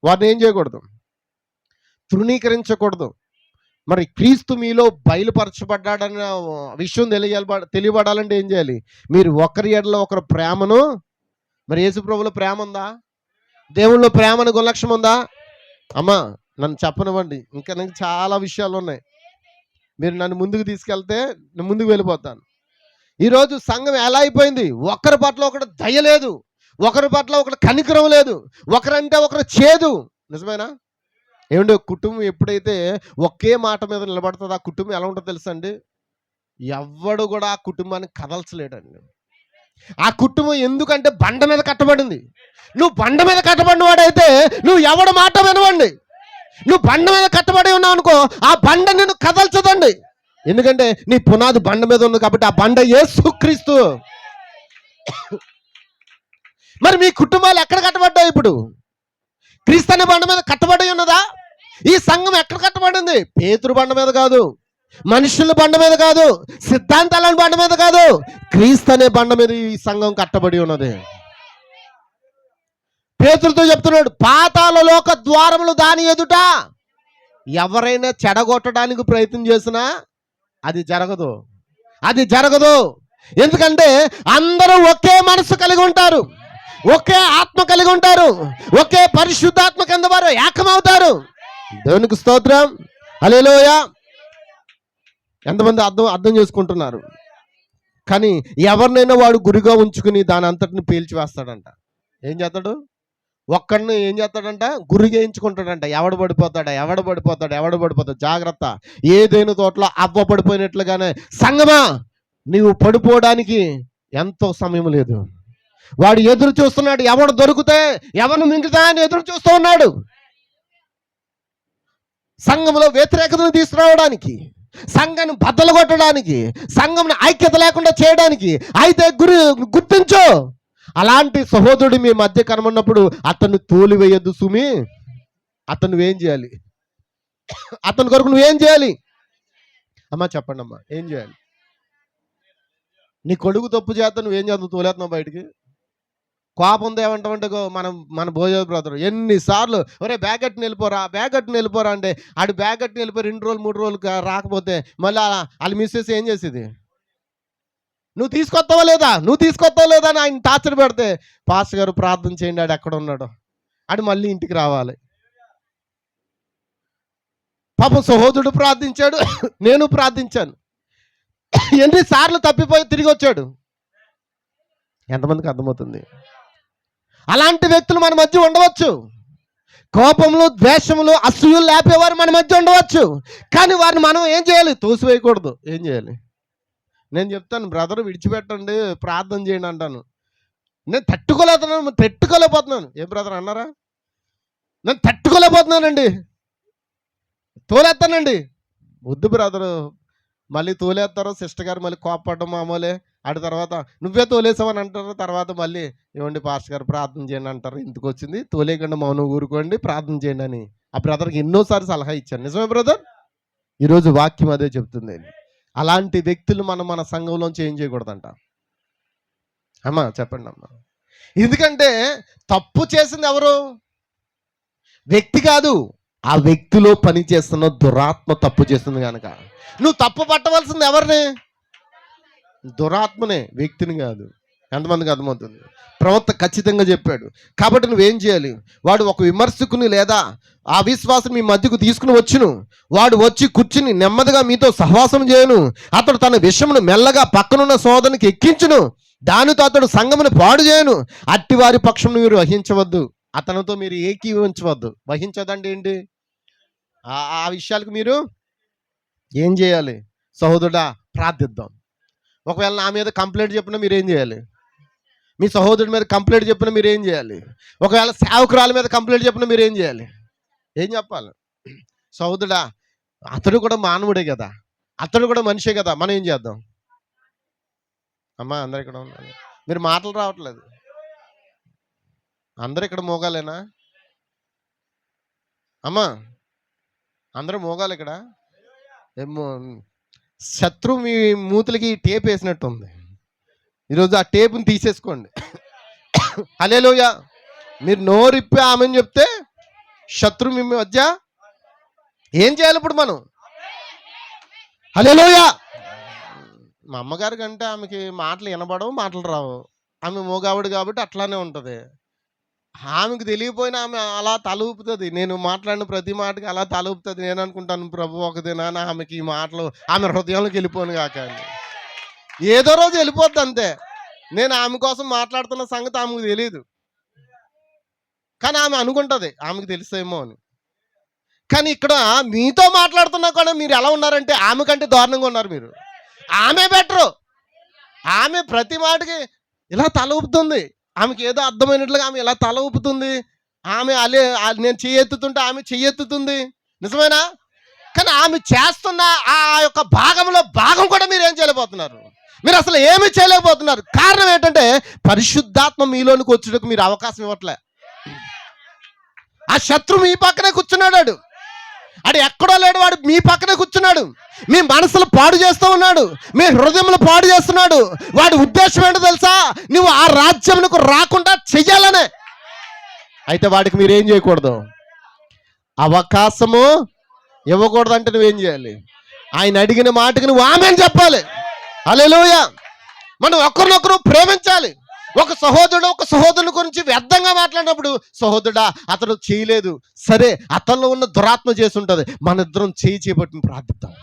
Speaker 1: వారిని ఏం చేయకూడదు? తృణీకరించకూడదు. మరి క్రీస్తు మీలో బయలుపరచబడ్డాడన్న విషయం తెలియబడాలంటే ఏం చేయాలి? మీరు ఒకరి ఎడల ఒకరు ప్రేమను, మరి యేసు ప్రభువులో ప్రేమ ఉందా? దేవుళ్ళో ప్రేమను గుణలక్షణం ఉందా? అమ్మా నన్ను చెప్పనివ్వండి, ఇంకా నాకు చాలా విషయాలు ఉన్నాయి. మీరు నన్ను ముందుకు తీసుకెళ్తే నేను ముందుకు వెళ్ళిపోతాను. ఈరోజు సంఘం ఎలా అయిపోయింది? ఒకరి పట్ల ఒకరు దయ లేదు, ఒకరి పట్ల ఒకరు కనికరం లేదు, ఒకరంటే ఒకరు చేదు. నిజమేనా? ఏమంటే కుటుంబం ఎప్పుడైతే ఒకే మాట మీద నిలబడుతుందో ఆ కుటుంబం ఎలా ఉంటుందో తెలుసా అండి? ఎవ్వడు కూడా ఆ కుటుంబాన్ని కదల్చలేడండి. ఆ కుటుంబం ఎందుకంటే బండ మీద కట్టబడింది. నువ్వు బండ మీద కట్టబడిన వాడైతే నువ్వు ఎవడ మాట వినవండి. నువ్వు బండ మీద కట్టబడి ఉన్నావు అనుకో, ఆ బండ నిన్ను కదల్చదండి. ఎందుకంటే నీ పునాది బండ మీద ఉంది కాబట్టి ఆ బండ యేసుక్రీస్తు. మరి మీ కుటుంబాలు ఎక్కడ కట్టబడ్డాయి? ఇప్పుడు క్రీస్తు అనే బండ మీద కట్టబడి ఉన్నదా? ఈ సంఘం ఎక్కడ కట్టబడింది? పేతురు బండ మీద కాదు, మనుషుల బండ మీద కాదు, సిద్ధాంతాల బండ మీద కాదు, క్రీస్తు అనే బండ మీద ఈ సంఘం కట్టబడి ఉన్నది. పేతురుతో చెప్తున్నాడు, పాతాళ లోక ద్వారములు దాని ఎదుట ఎవరైనా చెడగొట్టడానికి ప్రయత్నం చేసినా అది జరగదు, అది జరగదు. ఎందుకంటే అందరూ ఒకే మనసు కలిగి ఉంటారు, ఒకే ఆత్మ కలిగి ఉంటారు, ఒకే పరిశుద్ధాత్మ కింద వారు ఏకమవుతారు. దేవునికి స్తోత్రం, హల్లెలూయా. ఎంతమంది అర్థం చేసుకుంటున్నారు? కానీ ఎవరినైనా వాడు గురిగా ఉంచుకుని దాని అంతటిని పేల్చివేస్తాడంట. ఏం చేస్తాడు? ఒక్కడిని ఏం చేస్తాడంట? గురి చేయించుకుంటాడంట. ఎవడు పడిపోతాడు. జాగ్రత్త. ఏదైనా తోటలో అవ్వ పడిపోయినట్లుగానే సంగమా నీవు పడిపోవడానికి ఎంతో సమయం లేదు. వాడు ఎదురు చూస్తున్నాడు, ఎవడు దొరికితే ఎవరు మింగుతా అని ఎదురు చూస్తూ ఉన్నాడు. సంఘంలో వ్యతిరేకతను తీసుకురావడానికి, సంఘాన్ని బద్దలు కొట్టడానికి, సంఘంని ఐక్యత లేకుండా చేయడానికి. అయితే గుర్తించు, అలాంటి సహోదరుడు మీ మధ్య కనబడినప్పుడు అతన్ని తోలివేయద్దు సుమి. అతను నువ్వేం చేయాలి? అతని కొరకు నువ్వేం చేయాలి? అమ్మా చెప్పండి అమ్మా, ఏం చేయాలి? నీ కొడుకు తప్పు చేస్తా నువ్వేం చేస్తావు? తోలేస్తున్నావు బయటికి. కోపం ఏమంటావంటే మన భోజన బ్రదర్ ఎన్నిసార్లు ఒరే బ్యాగ్ కట్టుని వెళ్ళిపోరా అంటే ఆడు బ్యాగ్ కట్టుని వెళ్ళిపోయి 2 రోజులు 3 రోజులు రాకపోతే మళ్ళీ వాళ్ళు మిస్సెస్ ఏం చేసేది? నువ్వు తీసుకొస్తావా లేదా అని ఆయన టార్చర్ పెడితే, పాస్టర్ గారు ప్రార్థన చేయండి, ఆడు ఎక్కడ ఉన్నాడు, ఆడు మళ్ళీ ఇంటికి రావాలి. పాపం సహోదరుడు ప్రార్థించాడు, నేను ప్రార్థించాను, ఎన్నిసార్లు తప్పిపోయి తిరిగి వచ్చాడు. ఎంతమందికి అర్థమవుతుంది? అలాంటి వ్యక్తులు మన మధ్య ఉండవచ్చు. కోపములు, ద్వేషములు, అసూయలు లేపేవారు మన మధ్య ఉండవచ్చు. కానీ వారిని మనం ఏం చేయాలి? తోసివేయకూడదు. ఏం చేయాలి? నేను చెప్తాను, బ్రదర్ విడిచిపెట్టండి, ప్రార్థన చేయండి అంటాను. నేను తట్టుకోలేకపోతున్నాను. ఏ బ్రదర్ అన్నారా? నేను తట్టుకోలేకపోతున్నానండి, తోలేస్తానండి. వద్దు బ్రదరు, మళ్ళీ తోలేస్తారు. సిస్టర్ గారు మళ్ళీ కోపపడడం మామూలే. ఆడి తర్వాత నువ్వే తోలేసావని అంటారు. తర్వాత మళ్ళీ ఏమండి పాస్టర్ గారు ప్రార్థన చేయండి అంటారు. ఇంటికి వచ్చింది తోలేకుండా మౌనం ఊరుకోండి, ప్రార్థన చేయండి అని ఆ బ్రదర్కి ఎన్నోసార్లు సలహా ఇచ్చాను. నిజమే బ్రదర్? ఈరోజు వాక్యం అదే చెప్తుంది. అలాంటి వ్యక్తులు మన సంఘంలోంచి ఏం చేయకూడదంట. అమ్మా చెప్పండి అమ్మా. ఎందుకంటే తప్పు చేసింది ఎవరు? వ్యక్తి కాదు, ఆ వ్యక్తిలో పని చేస్తున్న దురాత్మ తప్పు చేస్తుంది కనుక నువ్వు తప్పు పట్టవలసింది ఎవరిని? దురాత్మనే, వ్యక్తిని కాదు. ఎంతమందికి అర్థమవుతుంది? ప్రవక్త ఖచ్చితంగా చెప్పాడు. కాబట్టి నువ్వేం చేయాలి? వాడు ఒక విమర్శకుని లేదా ఆ విశ్వాసం మీ మధ్యకు తీసుకుని వచ్చును, వాడు వచ్చి కూర్చుని నెమ్మదిగా మీతో సహవాసం చేయను, అతడు తన విషయమును మెల్లగా పక్కనున్న సోదరునికి ఎక్కించును, దానితో అతడు సంఘమును పాడు చేయను. అట్టి వారి పక్షం మీరు వహించవద్దు, అతనితో మీరు ఏకీవించవద్దు. వహించదండి ఏంటి? ఆ విషయాలకు మీరు ఏం చేయాలి? సహోదరుడా ప్రార్థిద్దాం. ఒకవేళ నా మీద కంప్లైంట్ చెప్పినా మీరు ఏం చేయాలి? మీ సహోదరుడి మీద కంప్లైంట్ చెప్పినా మీరు ఏం చేయాలి? ఒకవేళ సేవకురాల మీద కంప్లైంట్ చెప్పినా మీరు ఏం చేయాలి? ఏం చెప్పాలి? సహోదరుడా, అతడు కూడా మానవుడే కదా, అతడు కూడా మనిషే కదా, మనం ఏం చేద్దాం? అమ్మా అందరు ఇక్కడ ఉన్నారు, మీరు మాటలు రావట్లేదు. అందరు ఇక్కడ మోగాలేనా? అమ్మా అందరూ మోగాలి ఇక్కడ. ఏమో శత్రువు మీ మూతులకి టేప్ వేసినట్టు ఉంది. ఈరోజు ఆ టేపుని తీసేసుకోండి. హల్లెలూయా. మీరు నోరిప్పి ఆమెను చెప్తే శత్రువు మీ మధ్య ఏం చేయాలి ఇప్పుడు మనం? హల్లెలూయా. మా అమ్మగారి కంటే ఆమెకి మాటలు వినబడవు, మాటలు రావు. ఆమె మోగావిడు కాబట్టి అట్లానే ఉంటుంది. ఆమెకు తెలియపోయినా ఆమె అలా తల ఊపుతుంది. నేను మాట్లాడిన ప్రతి మాటకి అలా తల ఊపుతుంది. నేను అనుకుంటాను, ప్రభు ఒకదేనా ఆమెకి ఈ మాటలు ఆమె హృదయంలోకి వెళ్ళిపోను కాక. ఏదో రోజు వెళ్ళిపోద్ది అంతే. నేను ఆమె కోసం మాట్లాడుతున్న సంగతి ఆమెకు తెలియదు, కానీ ఆమె అనుకుంటుంది ఆమెకు తెలుసేమో అని. కానీ ఇక్కడ మీతో మాట్లాడుతున్నా కూడా మీరు ఎలా ఉన్నారంటే ఆమె కంటే దారుణంగా ఉన్నారు మీరు. ఆమె బెటరు. ఆమె ప్రతి మాటకి ఇలా తల ఊపుతుంది. ఆమెకి ఏదో అర్థమైనట్లుగా ఆమె ఇలా తల ఊపుతుంది. ఆమె నేను చెయ్యెత్తుతుంటే ఆమె చెయ్యెత్తుతుంది. నిజమేనా? కానీ ఆమె చేస్తున్న ఆ యొక్క భాగం కూడా మీరు ఏం చేయలేకపోతున్నారు. మీరు అసలు ఏమీ చేయలేకపోతున్నారు. కారణం ఏంటంటే పరిశుద్ధాత్మ మీలోనికి వచ్చేటకు మీరు అవకాశం ఇవ్వట్లే. ఆ శత్రువు మీ పక్కనే కూర్చున్నాడు. ఆడు ఎక్కడో లేడు, వాడు మీ పక్కనే కూర్చున్నాడు. మీ మనసులు పాడు చేస్తూ ఉన్నాడు, మీ హృదయములు పాడు చేస్తున్నాడు. వాడి ఉద్దేశం ఏంటో తెలుసా? నువ్వు ఆ రాజ్యమునకు రాకుండా చెయ్యాలనే. అయితే వాడికి మీరేం చేయకూడదు, అవకాశము ఇవ్వకూడదంటే నువ్వేం చేయాలి? ఆయన అడిగిన మాటకి నువ్వు ఆమేన్ చెప్పాలి. హల్లెలూయా. మనం ఒకరినొకరు ప్రేమించాలి. ఒక సహోదరుడు ఒక సహోదరుని గురించి వ్యర్థంగా మాట్లాడినప్పుడు, సహోదరుడా అతడు చేయలేదు, సరే అతనిలో ఉన్న దురాత్మ చేసి ఉంటుంది, మన ఇద్దరం చేయబట్టి ప్రార్థిద్దాం.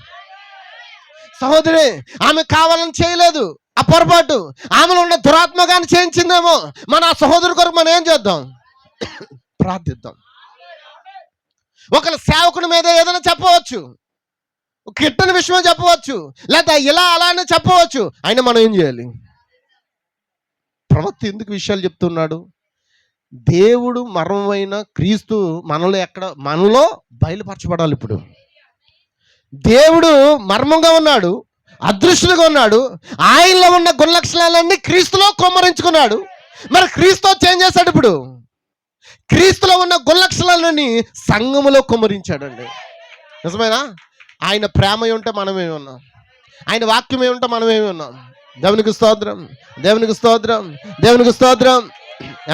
Speaker 1: సహోదరి ఆమె కావాలని చేయలేదు, ఆ పొరపాటు ఆమెలో ఉన్న దురాత్మ కానీ చేయించిందేమో, మన ఆ సహోదరు కొరకు మనం ఏం చేద్దాం? ప్రార్థిద్దాం. ఒకళ్ళ సేవకుని మీద ఏదైనా చెప్పవచ్చు, కిట్టని విషయం చెప్పవచ్చు, లేదా ఇలా అలానే చెప్పవచ్చు. అయినా మనం ఏం చేయాలి? ప్రవక్త ఎందుకు విషయాలు చెప్తున్నాడు? దేవుడు మర్మమైన క్రీస్తు మనలో బయలుపరచబడాలి. ఇప్పుడు దేవుడు మర్మంగా ఉన్నాడు, అదృశ్యులుగా ఉన్నాడు. ఆయనలో ఉన్న గుణలక్షణాలన్నీ క్రీస్తులో కుమ్మరించుకున్నాడు. మరి క్రీస్తు చేంజ్ చేశాడు. ఇప్పుడు క్రీస్తులో ఉన్న గుణలక్షణాలన్నీ సంఘములో కుమ్మరించాడండి. నిజమేనా? ఆయన ప్రేమ ఉంటే మనమేమి ఉన్నాం, ఆయన వాక్యం ఏముంటే మనమేమి ఉన్నాం. దేవునికి స్తోత్రం, దేవునికి స్తోత్రం, దేవునికి స్తోత్రం.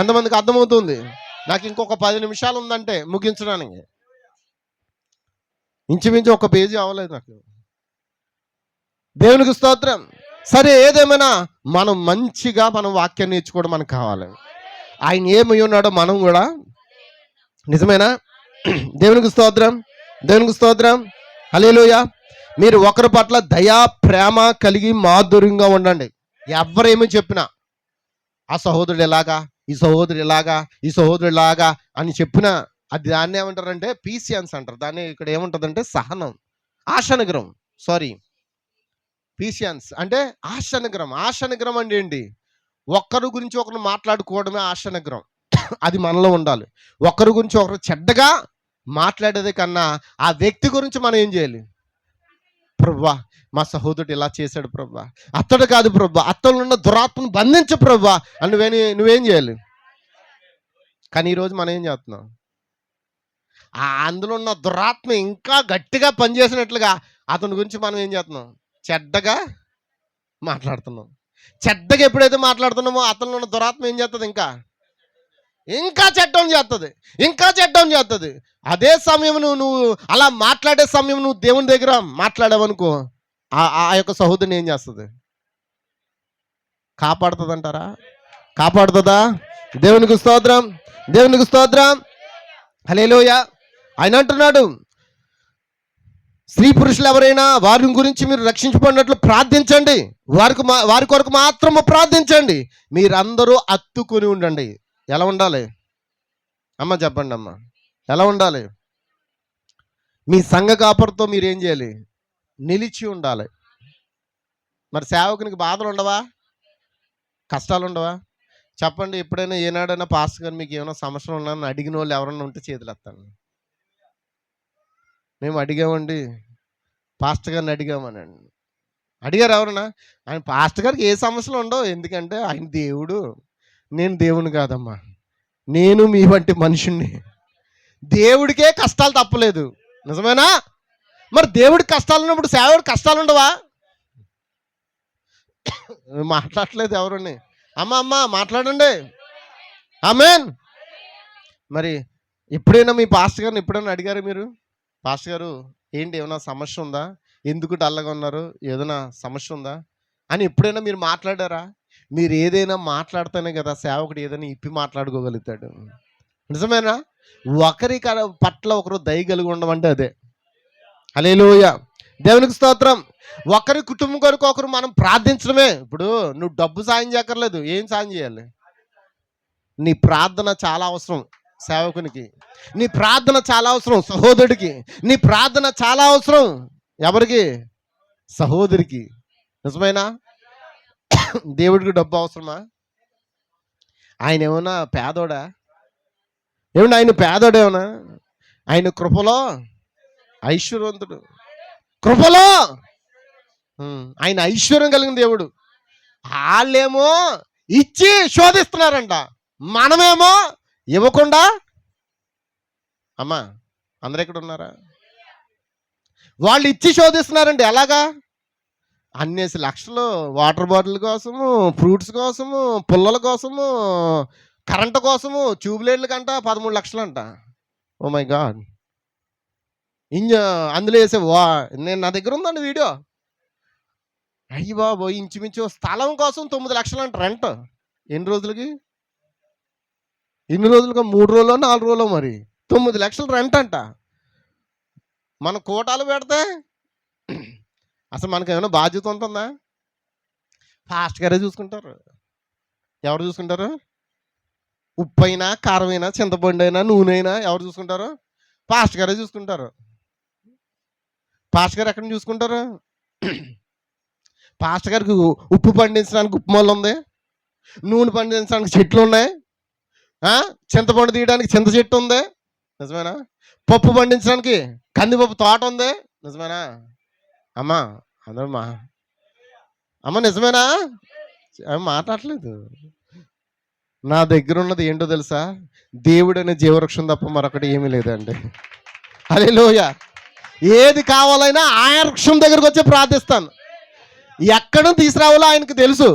Speaker 1: ఎంతమందికి అర్థమవుతుంది? నాకు ఇంకొక 10 నిమిషాలు ఉందంటే ముగించడానికి. ఇంచుమించు ఒక పేజీ అవ్వలేదు నాకు. దేవునికి స్తోత్రం. సరే, ఏదేమైనా మనం మంచిగా మనం వాక్యాన్ని నేర్చుకోవడం మనకు కావాలి. ఆయన ఏమై ఉన్నాడో మనం కూడా. నిజమేనా? దేవునికి స్తోత్రం, దేవునికి స్తోత్రం. హల్లెలూయా. మీరు ఒకరి పట్ల దయా ప్రేమ కలిగి మాధుర్యంగా ఉండండి. ఎవరేమీ చెప్పినా, ఆ సహోదరుడు ఎలాగా, ఈ సహోదరు ఎలాగా, ఈ సహోదరు ఎలాగా అని చెప్పినా, అది దాన్ని ఏమంటారంటే పీసియన్స్ అంటారు. దాన్ని ఇక్కడ ఏముంటుందంటే సహనం, ఆశనిగ్రహం. పీసియన్స్ అంటే ఆశనిగ్రహం. ఆశనిగ్రహం అంటే ఏంటి? ఒక్కరి గురించి ఒకరు మాట్లాడుకోవడమే ఆశనిగ్రహం. అది మనలో ఉండాలి. ఒకరి గురించి ఒకరు చెడ్డగా మాట్లాడేది కన్నా ఆ వ్యక్తి గురించి మనం ఏం చేయాలి? ప్రభువా, మా సహోదరుడు ఇలా చేశాడు ప్రభువా, అతడు కాదు ప్రభువా, అతను ఉన్న దురాత్మను బంధించు ప్రభువా అని నువ్వేం చేయాలి? కానీ ఈరోజు మనం ఏం చేస్తున్నాం? అందులో ఉన్న దురాత్మ ఇంకా గట్టిగా పనిచేసినట్లుగా అతని గురించి మనం ఏం చేస్తున్నాం? చెడ్డగా మాట్లాడుతున్నాం. చెడ్డగా ఎప్పుడైతే మాట్లాడుతున్నామో అతనిలో ఉన్న దురాత్మ ఏం చేస్తుంది? ఇంకా చెడ్డం చేస్తుంది, ఇంకా చెడ్డం చేస్తుంది. అదే సమయం నువ్వు అలా మాట్లాడే సమయం నువ్వు దేవుని దగ్గర మాట్లాడావనుకో, ఆ యొక్క సహోదరుని ఏం చేస్తుంది? కాపాడుతుంది అంటారా? కాపాడుతుందా? దేవునికి స్తోత్రం, దేవునికి స్తోత్రం. హల్లెలూయా. ఆయన అంటున్నాడు, స్త్రీ పురుషులు ఎవరైనా వారి గురించి మీరు రక్షించబడినట్లు ప్రార్థించండి, వారి కొరకు మాత్రము ప్రార్థించండి, మీరందరూ అత్తుకొని ఉండండి. ఎలా ఉండాలి అమ్మ? చెప్పండి అమ్మ, ఎలా ఉండాలి? మీ సంఘ కాపరితో మీరు ఏం చేయాలి? నిలిచి ఉండాలి. మరి సేవకునికి బాధలు ఉండవా? కష్టాలు ఉండవా? చెప్పండి. ఎప్పుడైనా ఏనాడైనా పాస్టర్ గారు మీకు ఏమైనా సమస్యలు ఉన్నాయని అడిగిన వాళ్ళు ఎవరన్నా ఉంటే చేతులు ఎత్తండి. మేము అడిగామండి, పాస్టర్ గారిని అడిగామనండి. అడిగారు ఎవరన్నా? ఆయన పాస్టర్ గారికి ఏ సమస్యలు ఉండవు, ఎందుకంటే ఆయన దేవుడు, నేను దేవుని కాదమ్మా, నేను మీ వంటి మనుషుణ్ణి. దేవుడికే కష్టాలు తప్పలేదు. నిజమేనా? మరి దేవుడికి కష్టాలు ఉన్నప్పుడు సేవకుడికి కష్టాలు ఉండవా? మాట్లాడలేదు ఎవరండి? అమ్మ మాట్లాడండి. ఆమేన్. మరి ఎప్పుడైనా మీ పాస్టర్ గారిని ఎప్పుడైనా అడిగారు మీరు? పాస్టర్ గారు ఏంటి, ఏమైనా సమస్య ఉందా, ఎందుకు డల్లగా ఉన్నారు, ఏదైనా సమస్య ఉందా అని ఎప్పుడైనా మీరు మాట్లాడారా? మీరు ఏదైనా మాట్లాడితేనే కదా సేవకుడు ఏదైనా ఇప్పి మాట్లాడుకోగలుగుతాడు. నిజమేనా? ఒకరి పట్ల ఒకరు దయ కలిగి ఉండడం అంటే అదే. హల్లెలూయా. దేవునికి స్తోత్రం. ఒకరి కుటుంబం కొరకు ఒకరు మనం ప్రార్థించడమే. ఇప్పుడు నువ్వు డబ్బు సాయం చేయక్కర్లేదు, ఏం సాయం చేయాలి? నీ ప్రార్థన చాలా అవసరం సేవకునికి, నీ ప్రార్థన చాలా అవసరం సహోదరుడికి, నీ ప్రార్థన చాలా అవసరం ఎవరికి? సహోదరికి. నిజమేనా? దేవుడికి డబ్బు అవసరమా? ఆయన ఏమన్నా పేదోడా? ఏమన్నా ఆయన పేదోడేమన్నా? ఆయన కృపలో ఐశ్వర్యవంతుడు. కృపలో ఆయన ఐశ్వర్యం కలిగిన దేవుడు. వాళ్ళేమో ఇచ్చి శోధిస్తున్నారంట, మనమేమో ఇవ్వకుండా అమ్మా అందరు ఎక్కడ ఉన్నారా? వాళ్ళు ఇచ్చి శోధిస్తున్నారండి. ఎలాగా? అన్నేసి లక్షలు వాటర్ బాటిల్ కోసము, ఫ్రూట్స్ కోసము, పుల్లల కోసము, కరెంటు కోసము, ట్యూబ్లైట్లకంట 13 లక్షలంట. Oh my God! అందులో వేసే నా దగ్గర ఉందండి వీడియో. అయ్యి బాబోయ్! ఇంచుమించు స్థలం కోసం 9 లక్షలంట రెంట్. ఎన్ని రోజులకి? 3 రోజులో 4 రోజులో మరి 9 లక్షలు రెంట్ అంట. మన కోటాలు పెడితే అసలు మనకేమైనా బాధ్యత ఉంటుందా? ఫాస్ట్ గారే చూసుకుంటారు. ఎవరు చూసుకుంటారు? ఉప్పు అయినా, కారం అయినా, చింతపండు అయినా, నూనె అయినా ఎవరు చూసుకుంటారు? ఫాస్ట్ గారే చూసుకుంటారు. ఫాస్ట్ గారు ఎక్కడ చూసుకుంటారు? ఫాస్ట్ గారికి ఉప్పు పండించడానికి ఉప్పు మొల్ల ఉంది, నూనె పండించడానికి చెట్లు ఉన్నాయి, చింతపండు తీయడానికి చింత చెట్టు ఉంది, నిజమేనా? పప్పు పండించడానికి కందిపప్పు తోట ఉంది, నిజమేనా? అమ్మా అందరమ్మా అమ్మ నిజమేనా? మాట్లాడలేదు. నా దగ్గర ఉన్నది ఏంటో తెలుసా? దేవుడు అనే జీవవృక్షం తప్ప మరొకటి ఏమీ లేదండి. హల్లెలూయా! ఏది కావాలైనా ఆయన వృక్షం దగ్గరకు వచ్చి ప్రార్థిస్తాను. ఎక్కడ తీసుకురావాలో ఆయనకు తెలుసు.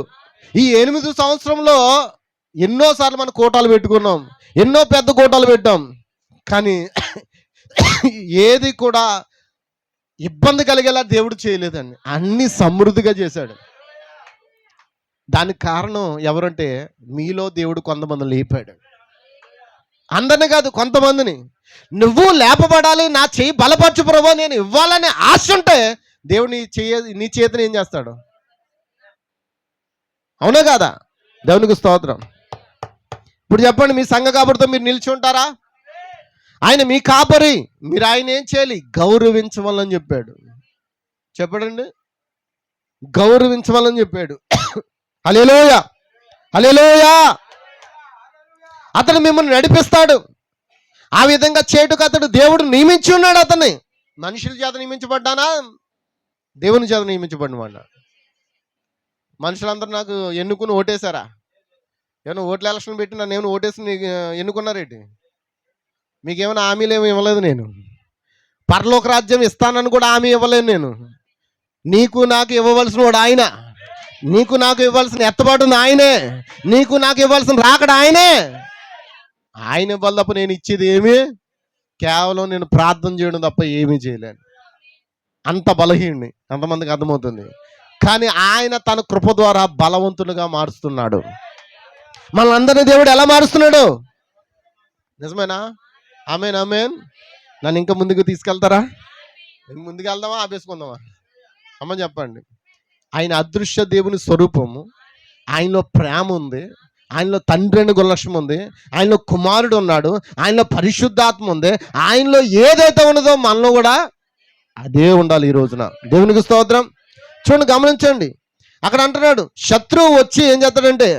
Speaker 1: ఈ 8 సంవత్సరంలో ఎన్నోసార్లు మనం కోటాలు పెట్టుకున్నాం, ఎన్నో పెద్ద కోటాలు పెట్టాం, కానీ ఏది కూడా ఇబ్బంది కలిగేలా దేవుడు చేయలేదండి. అన్ని సమృద్ధిగా చేశాడు. దానికి కారణం ఎవరంటే మీలో దేవుడు కొంతమంది లేపాడు. అందరిని కాదు, కొంతమందిని. నువ్వు లేపబడాలి, నా చెయ్యి బలపరచు ప్రభువా, నేను ఇవ్వాలనే ఆశ ఉంటే దేవుడు నీ చేతిని ఏం చేస్తాడు? అవునా కాదా? దేవునికి స్తోత్రం. ఇప్పుడు చెప్పండి, మీ సంఘ కాపురితో మీరు నిలిచి ఉంటారా? ఆయన మీ కాపరి, మీరు ఆయన ఏం చేయాలి? గౌరవించవాలని చెప్పాడు. చెప్పడండి, గౌరవించవాలని చెప్పాడు. హల్లెలూయా! హల్లెలూయా! అతను మిమ్మల్ని నడిపిస్తాడు. ఆ విధంగా చేటుకు అతడు దేవుడు నియమించి ఉన్నాడు. అతన్ని మనుషుల చేత నియమించబడ్డానా, దేవుని చేత నియమించబడినవాడా? మనుషులందరూ నాకు ఎన్నుకుని ఓటేశారా? ఏమైనా ఓట్ల ఎలక్షన్ పెట్టి నన్ను ఏమైనా ఓటేసి ఎన్నుకున్నారేంటి? మీకేమైనా హామీలు ఏమి ఇవ్వలేదు నేను. పరలోక రాజ్యం ఇస్తానని కూడా హామీ ఇవ్వలేదు నేను. నీకు నాకు ఇవ్వవలసిన వాడు ఆయన, నీకు నాకు ఇవ్వాల్సిన ఎత్తబాటు ఆయనే, నీకు నాకు ఇవ్వాల్సిన రాకడ ఆయనే. ఆయన ఇవ్వాలి తప్ప నేను ఇచ్చేది ఏమీ, కేవలం నేను ప్రార్థన చేయడం తప్ప ఏమీ చేయలేను. అంత బలహీనుని, అంతమందికి అర్థమవుతుంది. కానీ ఆయన తన కృప ద్వారా బలవంతులుగా మారుస్తున్నాడు. మనందరినీ దేవుడు ఎలా మారుస్తున్నాడు? నిజమేనా? ఆమేన్, ఆమేన్. నన్ను ఇంకా ముందుకు తీసుకెళ్తారా? ముందుకు వెళ్దామా, ఆపేసుకుందామా? అమ్మ చెప్పండి. ఆయన అదృశ్య దేవుని స్వరూపము, ఆయనలో ప్రేమ ఉంది, ఆయనలో తండ్రి అని గుణలక్షం ఉంది, ఆయనలో కుమారుడు ఉన్నాడు, ఆయనలో పరిశుద్ధాత్మ ఉంది. ఆయనలో ఏదైతే ఉన్నదో మనలో కూడా అదే ఉండాలి. ఈ రోజున దేవునికి స్తోత్రం. చూడండి, గమనించండి. అక్కడ అంటున్నాడు, శత్రువు వచ్చి ఏం చేస్తాడంటే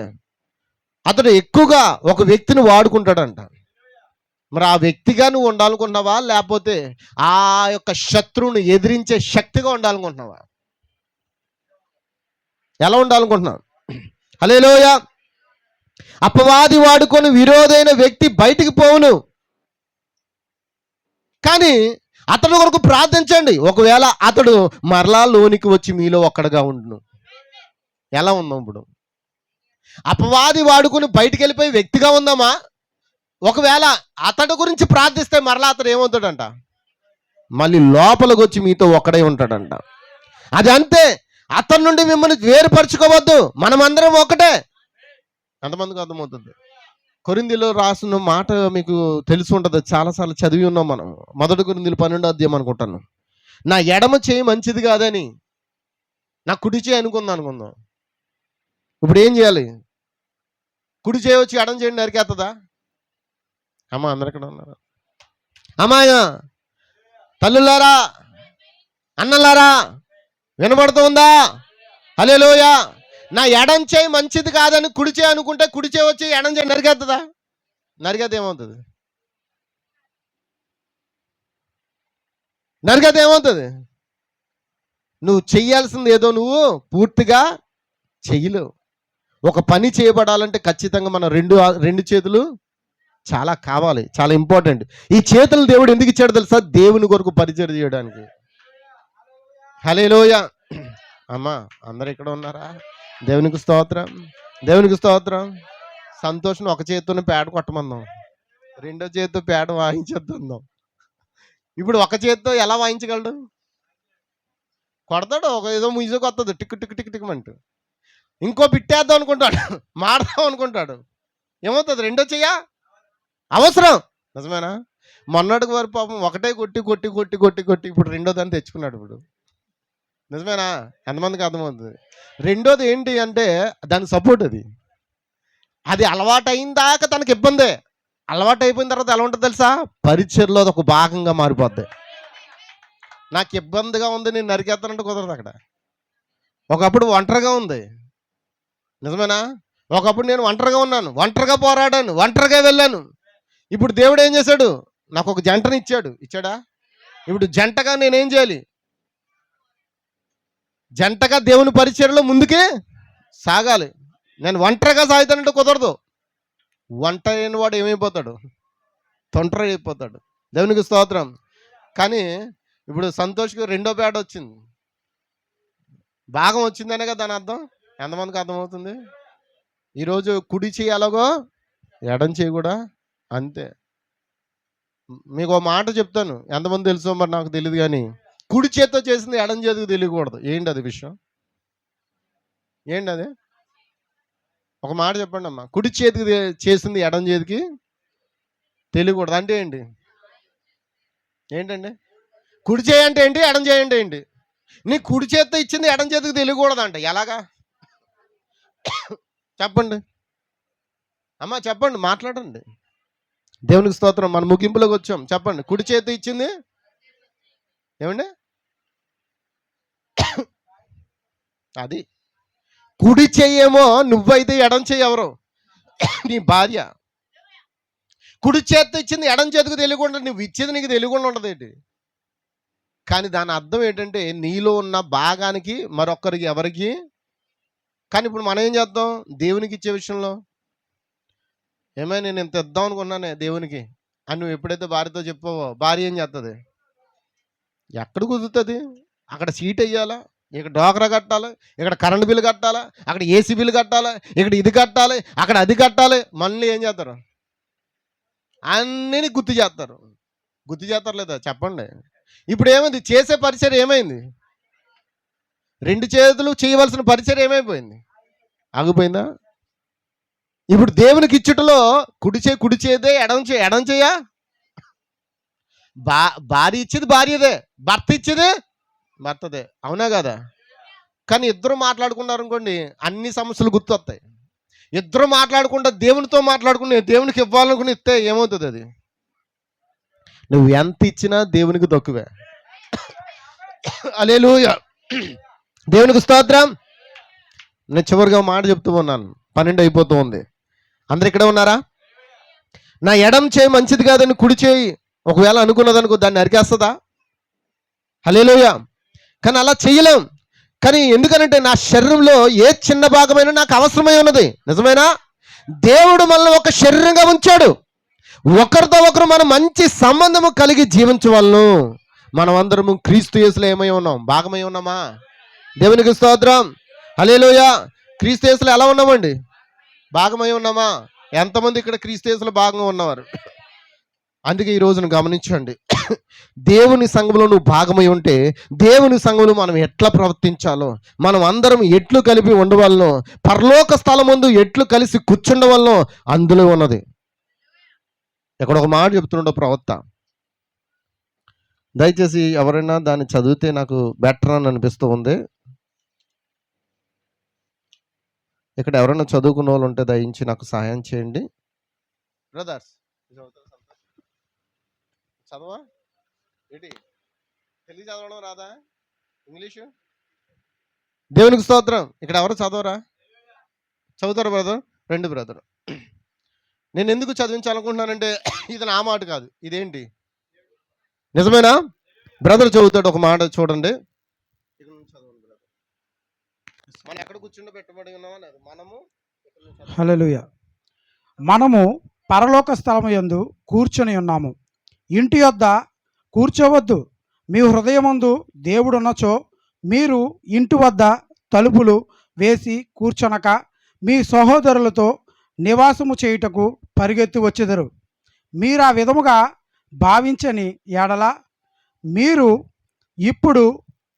Speaker 1: అతడు ఎక్కువగా ఒక వ్యక్తిని వాడుకుంటాడంట. మరి ఆ వ్యక్తిగా నువ్వు ఉండాలనుకుంటున్నావా, లేకపోతే ఆ యొక్క శత్రువుని ఎదిరించే శక్తిగా ఉండాలనుకుంటున్నావా? ఎలా ఉండాలనుకుంటున్నావు? హల్లెలూయా! అపవాది వాడుకొని విరోధైన వ్యక్తి బయటికి పోవును, కానీ అతడు కొరకు ప్రార్థించండి. ఒకవేళ అతడు మరలా లోనికి వచ్చి మీలో ఒక్కడుగా ఉండును. ఎలా ఉందాం ఇప్పుడు? అపవాది వాడుకొని బయటికి వెళ్ళిపోయి వ్యక్తిగా ఉందామా? ఒకవేళ అతడు గురించి ప్రార్థిస్తే మరలా అతడు ఏమవుతాడంట? మళ్ళీ లోపలికి వచ్చి మీతో ఒక్కడే ఉంటాడంట. అది అంతే. అతని నుండి మిమ్మల్ని వేరుపరచుకోవద్దు, మనమందరం ఒకటే. ఎంతమందికి అర్థమవుతుంది? కొరింథీలో రాసిన మాట మీకు తెలిసి ఉంటుంది, చాలాసార్లు చదివి ఉన్నాం మనం. 1 కొరింథీలు 12వ అధ్యాయం అనుకుంటాను. నా ఎడమ చేయి మంచిది కాదని నా కుడి చేయి అనుకుందాం. ఇప్పుడు ఏం చేయాలి? కుడి చేయి వచ్చి ఎడమ చేయండి నరికేస్తుందా? అమ్మ అందరు ఎక్కడ ఉన్నారు? అమ్మాయ తల్లులారా, అన్నలారా, వినబడుతుందా? హల్లెలూయా! నా ఎడం చేయి మంచిది కాదని కుడి చేయి అనుకుంటే కుడి చేయి వచ్చి ఎడం చేయి నరికేస్తుందా? నరికేత ఏమవుతుంది? నువ్వు చెయ్యాల్సింది ఏదో నువ్వు పూర్తిగా చెయ్యలేవు. ఒక పని చేయబడాలంటే ఖచ్చితంగా మన రెండు చేతులు చాలా కావాలి, చాలా ఇంపార్టెంట్. ఈ చేతులు దేవుడు ఎందుకు ఇచ్చాడు తెలుసా? దేవుని కొరకు పరిచయం చేయడానికి. హల్లెలూయా. అమ్మా అందరు ఇక్కడ ఉన్నారా? దేవునికి స్తోత్రం, దేవునికి స్తోత్రం. సంతోషం ఒక చేతితోనే పేడ కొట్టమందాం, రెండో చేతితో పేడ వాయించేద్దాం. ఇప్పుడు ఒక చేతితో ఎలా వాయించగలడు? కొడతాడు, ఒక ఏదో మ్యూజిక్ వస్తుంది టిక్ టిక్ టిక్ టిక్ అంటూ. ఇంకో బిట్టేద్దాం అనుకుంటాడు, మాడదాం అనుకుంటాడు, ఏమవుతుంది? రెండో చెయ్య అవసరం. నిజమేనా? మొన్నటికి వారు పాపం ఒకటే కొట్టి కొట్టి కొట్టి కొట్టి కొట్టి ఇప్పుడు రెండో దాన్ని తెచ్చుకున్నాడు. ఇప్పుడు నిజమేనా? ఎంతమందికి అర్థమవుతుంది? రెండోది ఏంటి అంటే దాని సపోర్ట్. అది అలవాటు అయిన దాకా తనకి ఇబ్బందే. అలవాటు అయిపోయిన తర్వాత ఎలా ఉంటుంది తెలుసా? పరిచర్లో అది ఒక భాగంగా మారిపోద్ది. నాకు ఇబ్బందిగా ఉంది, నేను నరికేస్తానంటే కుదరదు అక్కడ. ఒకప్పుడు ఒంటరిగా ఉంది. నిజమేనా? ఒకప్పుడు నేను ఒంటరిగా ఉన్నాను, ఒంటరిగా పోరాడాను, ఒంటరిగా వెళ్ళాను. ఇప్పుడు దేవుడు ఏం చేశాడు? నాకు ఒక జంటని ఇచ్చాడా? ఇప్పుడు జంటగా నేనేం చేయాలి? జంటగా దేవుని పరిచర్లో ముందుకే సాగాలి. నేను ఒంటరిగా సాగుతానంటే కుదరదు. ఒంటరి అయిన వాడు ఏమైపోతాడు? తొంటరి అయిపోతాడు. దేవునికి స్తోత్రం. కానీ ఇప్పుడు సంతోష్కి రెండో పేడ వచ్చింది, భాగం వచ్చిందనే కదా దాని అర్థం. ఎంతమందికి అర్థమవుతుంది? ఈరోజు కుడి చేయి ఎలాగో ఎడం చేయి కూడా అంతే. మీకు ఒక మాట చెప్తాను, ఎంతమంది తెలుసో మరి నాకు తెలియదు, కానీ కుడి చేతితో చేసింది ఎడం చేతికి తెలియకూడదు. ఏంటి అది విషయం? ఏంటి అది? ఒక మాట చెప్పండి అమ్మా. కుడి చేతికి చేసింది ఎడం చేతికి తెలియకూడదు అంటే ఏంటి? ఏంటండి? కుడి చేయి అంటే ఏంటి? ఎడం చేయండి ఏంటి? నీ కుడి చేతితో ఇచ్చింది ఎడం చేతికి తెలియకూడదు అంట. ఎలాగా చెప్పండి అమ్మా, చెప్పండి, మాట్లాడండి. దేవునికి స్తోత్రం. మన ముగింపులోకి వచ్చాం. చెప్పండి. కుడి చేతి ఇచ్చింది ఏమండి? అది కుడి చెయ్యేమో నువ్వైతే, ఎడం చెయ్యి ఎవరు? నీ భార్య. కుడి చేతి ఇచ్చింది ఎడం చేతికి తెలియకుండా నువ్వు ఇచ్చేది నీకు తెలియకుండా ఉండదు ఏంటి? కానీ దాని అర్థం ఏంటంటే నీలో ఉన్న భాగానికి మరొకరికి ఎవరికి. కానీ ఇప్పుడు మనం ఏం చేద్దాం దేవునికి ఇచ్చే విషయంలో? ఏమైనా నేను ఇంత ఇద్దాం అనుకున్నానే దేవునికి అని నువ్వు ఎప్పుడైతే భార్యతో చెప్పావో, భార్య ఏం చేస్తుంది? ఎక్కడ కుదురుతుంది? అక్కడ సీట్ వేయాలా, ఇక్కడ డోకరా కట్టాలి, ఇక్కడ కరెంట్ బిల్లు కట్టాలా, అక్కడ ఏసీ బిల్లు కట్టాలి, ఇక్కడ ఇది కట్టాలి, అక్కడ అది కట్టాలి. మళ్ళీ ఏం చేస్తారు? అన్నీ గుర్తు చేస్తారు లేదా? చెప్పండి. ఇప్పుడు ఏమైంది? చేసే పరిచయం ఏమైంది? రెండు చేతులు చేయవలసిన పరిచయం ఏమైపోయింది? ఆగిపోయిందా? ఇప్పుడు దేవునికి ఇచ్చుటలో కుడి చేదే, ఎడం చేయా? భార్య ఇచ్చేది భార్యదే, భర్త ఇచ్చేది భర్తదే. అవునా కదా? కానీ ఇద్దరు మాట్లాడుకున్నారు అనుకోండి, అన్ని సమస్యలు గుర్తొస్తాయి. ఇద్దరు మాట్లాడుకుంటా దేవునితో మాట్లాడుకుని దేవునికి ఇవ్వాలనుకుని ఇస్తే ఏమవుతుంది? అది నువ్వు ఎంత ఇచ్చినా దేవునికి తక్కువే. హల్లెలూయా. దేవునికి స్తోత్రం. నేను చివరిగా మాట చెప్తూ ఉన్నాను, 12 అయిపోతూ ఉంది. అందరు ఇక్కడే ఉన్నారా? నా ఎడం చేయి మంచిది కాదని కుడి చేయి ఒకవేళ అనుకున్నదనుకో, దాన్ని నరికేస్తుందా? హల్లెలూయా. కానీ అలా చేయలేం. కానీ ఎందుకనంటే నా శరీరంలో ఏ చిన్న భాగమైనా నాకు అవసరమై ఉన్నది. నిజమేనా? దేవుడు మనల్ని ఒక శరీరంగా ఉంచాడు. ఒకరితో ఒకరు మనం మంచి సంబంధము కలిగి జీవించవలను. మనం అందరము క్రీస్తు యేసులో ఏమై ఉన్నాం? భాగమై ఉన్నామా? దేవునికి స్తోత్రం. హల్లెలూయా. క్రీస్తు యేసులో ఎలా ఉన్నామండి? భాగమై ఉన్నామా? ఎంతమంది ఇక్కడ క్రీస్తు యేసులో భాగంగా ఉన్నవారు? అందుకే ఈ రోజును గమనించండి, దేవుని సంఘంలో నువ్వు భాగమై ఉంటే దేవుని సంఘంలో మనం ఎట్లా ప్రవర్తించాలో, మనం అందరం ఎట్లు కలిపి ఉండవలనో, పరలోక స్థలం ముందు ఎట్లు కలిసి కూర్చుండవలనో అందులో ఉన్నది. ఇక్కడ ఒక మాట చెప్తుండో ప్రవక్త, దయచేసి ఎవరైనా దాన్ని చదివితే నాకు బెటర్ అని అనిపిస్తూ ఉంది. ఇక్కడ ఎవరైనా చదువుకున్న వాళ్ళు ఉంటే దయించి నాకు సహాయం చేయండి. బ్రదర్స్ చదవా ఏంటి? తెలుగు చదవడం రాదా? ఇంగ్లీషు? దేవునికి స్తోత్రం. ఇక్కడ ఎవరు చదవరా? చదువుతారు బ్రదర్? రెండు బ్రదర్. నేను ఎందుకు చదివించాలనుకుంటున్నానంటే ఇది నా మాట కాదు, ఇదేంటి నిజమేనా? బ్రదర్ చదువుతాడు ఒక మాట చూడండి. మనం ఎక్కడ కూర్చుండో పెట్టబడి ఉన్నామా? మనము
Speaker 2: హల్లెలూయా. మనము పరలోక స్థలము యందు కూర్చొని ఉన్నాము. ఇంటి యొద్ద కూర్చోవద్దు. మీ హృదయమందు దేవుడున్నచో మీరు ఇంటి వద్ద తలుపులు వేసి కూర్చొనక మీ సహోదరులతో నివాసము చేయుటకు పరిగెత్తి వచ్చెదరు. మీరు ఆ విధముగా భావించని ఎడల మీరు ఇప్పుడు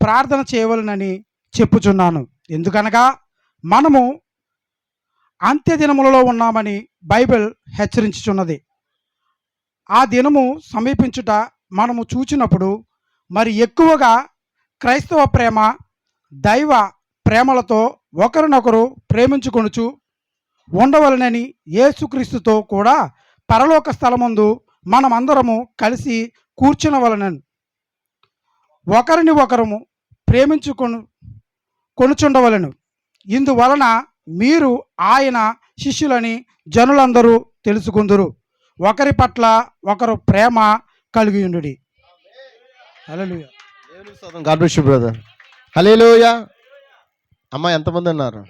Speaker 2: ప్రార్థన చేయవలనని చెప్పుచున్నాను. ఎందుకనగా మనము అంత్యదినములలో ఉన్నామని బైబిల్ హెచ్చరించుచున్నది. ఆ దినము సమీపించుట మనము చూచినప్పుడు మరి ఎక్కువగా క్రైస్తవ ప్రేమ దైవ ప్రేమలతో ఒకరినొకరు ప్రేమించుకొనుచు ఉండవలనని యేసుక్రీస్తుతో కూడా పరలోక స్థలమందు మనమందరము కలిసి కూర్చునవలనని ఒకరిని ఒకరము కొనుచుండవలను. ఇందువలన మీరు ఆయన శిష్యులని జనులందరూ తెలుసుకుందురు. ఒకరి పట్ల ఒకరు ప్రేమ కలిగి ఉండుడి. హల్లెలూయా.
Speaker 1: God bless you brother. హల్లెలూయా. అమ్మ ఎంతమంది ఉన్నారు?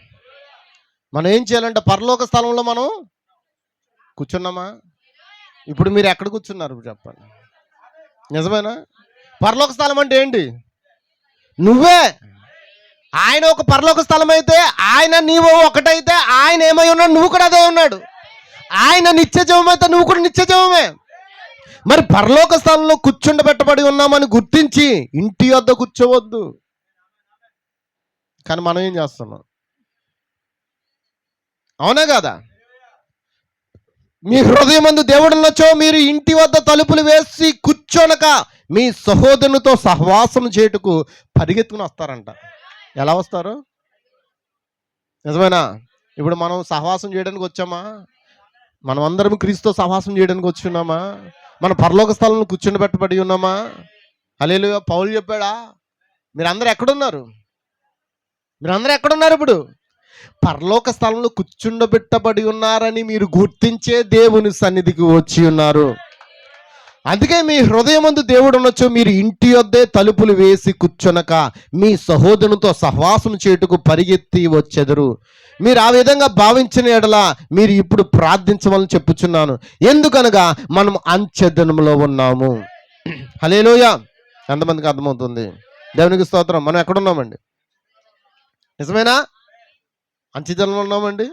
Speaker 1: మనం ఏం చేయాలంటే పరలోక స్థలంలో మనం కూర్చున్నామా? ఇప్పుడు మీరు ఎక్కడ కూర్చున్నారు చెప్పండి. నిజమేనా? పరలోక స్థలం అంటే ఏంటి? నువ్వే. ఆయన ఒక పరలోక స్థలం అయితే ఆయన నీవు ఒకటైతే ఆయన ఏమై ఉన్నాడు, నువ్వు కూడా అదే ఉన్నాడు. ఆయన నిత్య జీవం అయితే నువ్వు కూడా నిత్య జీవమే. మరి పరలోక స్థలంలో కూర్చుండబెట్టబడి ఉన్నామని గుర్తించి ఇంటి వద్ద కూర్చోవద్దు. కానీ మనం ఏం చేస్తున్నాం? అవునా కదా? మీ హృదయమందు దేవుడున్నచో మీరు ఇంటి వద్ద తలుపులు వేసి కూర్చోనక మీ సహోదరునితో సహవాసం చేయుటకు పరిగెత్తుకుని వస్తారంట. ఎలా వస్తారు? నిజమేనా? ఇప్పుడు మనం సహవాసం చేయడానికి వచ్చామా? మనం అందరం క్రీస్తుతో సహవాసం చేయడానికి వచ్చున్నామా? మన పరలోక స్థలంలో కూర్చుండబెట్టబడి ఉన్నామా? హల్లెలూయా. పౌలు చెప్పాడా? మీరందరూ ఎక్కడున్నారు? మీరందరూ ఎక్కడున్నారు? ఇప్పుడు పరలోక స్థలంలో కూర్చుండబెట్టబడి ఉన్నారని మీరు గుర్తించే దేవుని సన్నిధికి వచ్చి ఉన్నారు. అందుకే మీ హృదయమందు దేవుడు ఉండొచ్చు మీరు ఇంటి వద్దే తలుపులు వేసి కూర్చొనక మీ సహోదరునితో సహవాసం చేయుటకు పరిగెత్తి వచ్చెదరు. మీరు ఆ విధంగా భావించిన ఎడల మీరు ఇప్పుడు ప్రార్థించమని చెప్పుచున్నాను. ఎందుకనగా మనం అంత్యదినములో ఉన్నాము. హల్లెలూయా. ఎంతమందికి అర్థమవుతుంది? దేవునికి స్తోత్రం. మనం ఎక్కడున్నామండి? నిజమేనా? అంత్యదినంలో ఉన్నామండి.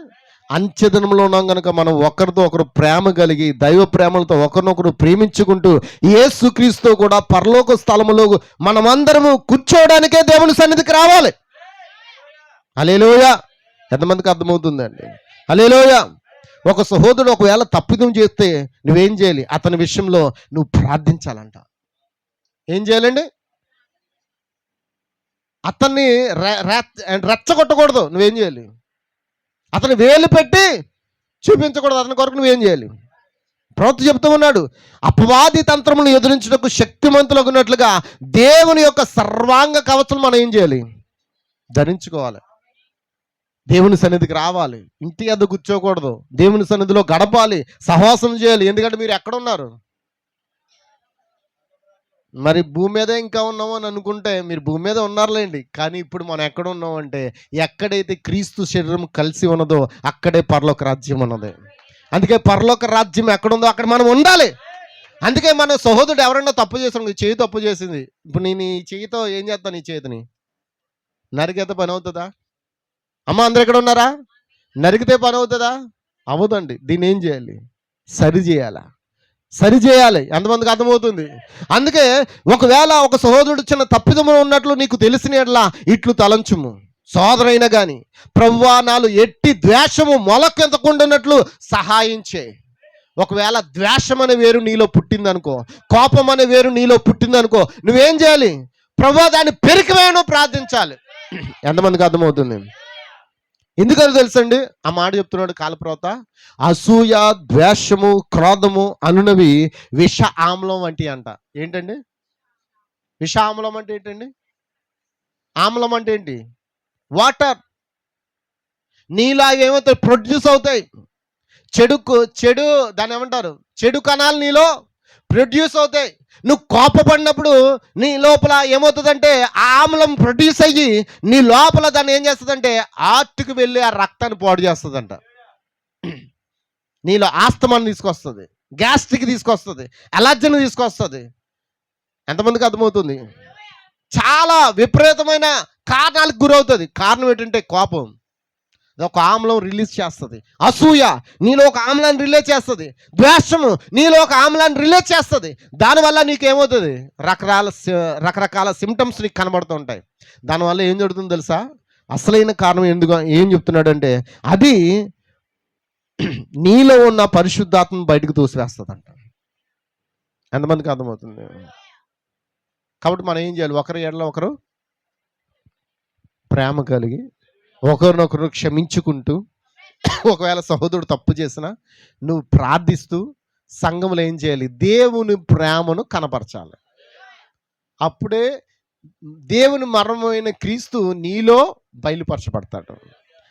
Speaker 1: అంత్యదినంలో ఉన్నాం కనుక మనం ఒకరితో ఒకరు ప్రేమ కలిగి దైవ ప్రేమలతో ఒకరినొకరు ప్రేమించుకుంటూ యేసుక్రీస్తుతో కూడా పరలోక స్థలములో మనమందరము కూర్చోవడానికే దేవుని సన్నిధికి రావాలి. హల్లెలూయా. ఎంతమందికి అర్థమవుతుందండి? హల్లెలూయా. ఒక సహోదరుడు ఒకవేళ తప్పిదం చేస్తే నువ్వేం చేయాలి? అతని విషయంలో నువ్వు ప్రార్థించాలంట. ఏం చేయాలండి? అతన్ని రెచ్చగొట్టకూడదు. నువ్వేం చేయాలి? అతను వేలు పెట్టి చూపించకూడదు. అతని కొరకు నువ్వేం చేయాలి? ప్రవక్త చెప్తూ ఉన్నాడు, అపవాది తంత్రములను ఎదురించుటకు శక్తిమంతులగున్నట్లుగా దేవుని యొక్క సర్వాంగ కవచం మనం ఏం చేయాలి? ధరించుకోవాలి. దేవుని సన్నిధికి రావాలి. ఇంటి వద్ద కూర్చోకూడదు. దేవుని సన్నిధిలో గడపాలి, సహవాసం చేయాలి. ఎందుకంటే మీరు ఎక్కడ ఉన్నారు? మరి భూమి మీదే ఇంకా ఉన్నామో అని అనుకుంటే మీరు భూమి మీద ఉన్నారులేండి. కానీ ఇప్పుడు మనం ఎక్కడ ఉన్నామంటే ఎక్కడైతే క్రీస్తు శరీరం కలిసి ఉన్నదో అక్కడే పరలోక రాజ్యం ఉన్నది. అందుకే పరలోక రాజ్యం ఎక్కడుందో అక్కడ మనం ఉండాలి. అందుకే మన సహోదరుడు ఎవరైనా తప్పు చేసాడు, చేయి తప్పు చేసింది, ఇప్పుడు నేను ఈ చేయితో ఏం చేస్తాను? ఈ చేతిని నరికితే పని అవుతుందా? అమ్మ అందరు ఎక్కడ ఉన్నారా? నరికితే పని అవుతుందా? అవ్వదండి. దీన్ని ఏం చేయాలి? సరి చేయాలి. ఎంతమందికి అర్థమవుతుంది? అందుకే ఒకవేళ ఒక సహోదరుడు చిన్న తప్పిదము ఉన్నట్లు నీకు తెలిసిన ఎడల ఇట్లు తలంచుము, సోదరైనా కానీ ప్రభువా నాలో ఎట్టి ద్వేషము మొలకెత్తకుండానట్లు సహాయించే. ఒకవేళ ద్వేషం అనే వేరు నీలో పుట్టిందనుకో, కోపం అనే వేరు నీలో పుట్టిందనుకో, నువ్వేం చేయాలి? ప్రభువా దాన్ని పెరికివేయను ప్రార్థించాలి. ఎంతమందికి అర్థమవుతుంది? ఎందుకని తెలుసండి? ఆ మాట చెప్తున్నాడు కాలప్రవక్త. అసూయ, ద్వేషము, క్రోధము అనునవి విష ఆమ్లం వంటి అంట. ఏంటండి విష ఆమ్లం అంటే? ఏంటండి ఆమ్లం అంటే? ఏంటి? వాటర్. నీలా ఏమవుతాయి? ప్రొడ్యూస్ అవుతాయి. చెడు దాన్ని ఏమంటారు? చెడు కణాలు నీలో ప్రొడ్యూస్ అవుతాయి. నువ్వు కోపపడినప్పుడు నీ లోపల ఏమవుతుందంటే ఆ ఆమ్లం ప్రొడ్యూస్ అయ్యి నీ లోపల దాన్ని ఏం చేస్తుందంటే ఆర్ట్కి వెళ్ళి ఆ రక్తాన్ని పాడు చేస్తుందంట. నీలో ఆస్తమాన్ని తీసుకొస్తుంది, గ్యాస్ట్రిక్ తీసుకొస్తుంది, అలర్జీని తీసుకొస్తుంది. ఎంతమందికి అర్థమవుతుంది? చాలా విపరీతమైన కారణాలకు గురవుతుంది. కారణం ఏంటంటే కోపం. ఒక ఆమ్లం రిలీజ్ చేస్తుంది. అసూయ నీలో ఒక ఆమ్లాన్ని రిలీజ్ చేస్తుంది. ద్వేషము నీలో ఒక ఆమ్లాన్ని రిలీజ్ చేస్తుంది. దానివల్ల నీకేమవుతుంది? రకరకాల సిమ్టమ్స్ నీకు కనబడుతూ ఉంటాయి. దానివల్ల ఏం జరుగుతుందో తెలుసా? అసలైన కారణం ఏం చెప్తున్నాడంటే అది నీలో ఉన్న పరిశుద్ధాత్మను బయటకు తోసివేస్తుందంట. ఎంతమందికి అర్థమవుతుంది? కాబట్టి మనం ఏం చేయాలి? ఒకరి ఎడల ఒకరు ప్రేమ కలిగి ఒకరినొకరు క్షమించుకుంటూ, ఒకవేళ సహోదరుడు తప్పు చేసినా నువ్వు ప్రార్థిస్తూ సంఘంలో ఏం చేయాలి? దేవుని ప్రేమను కనపరచాలి. అప్పుడే దేవుని మర్మమైన క్రీస్తు నీలో బయలుపరచబడతాడు.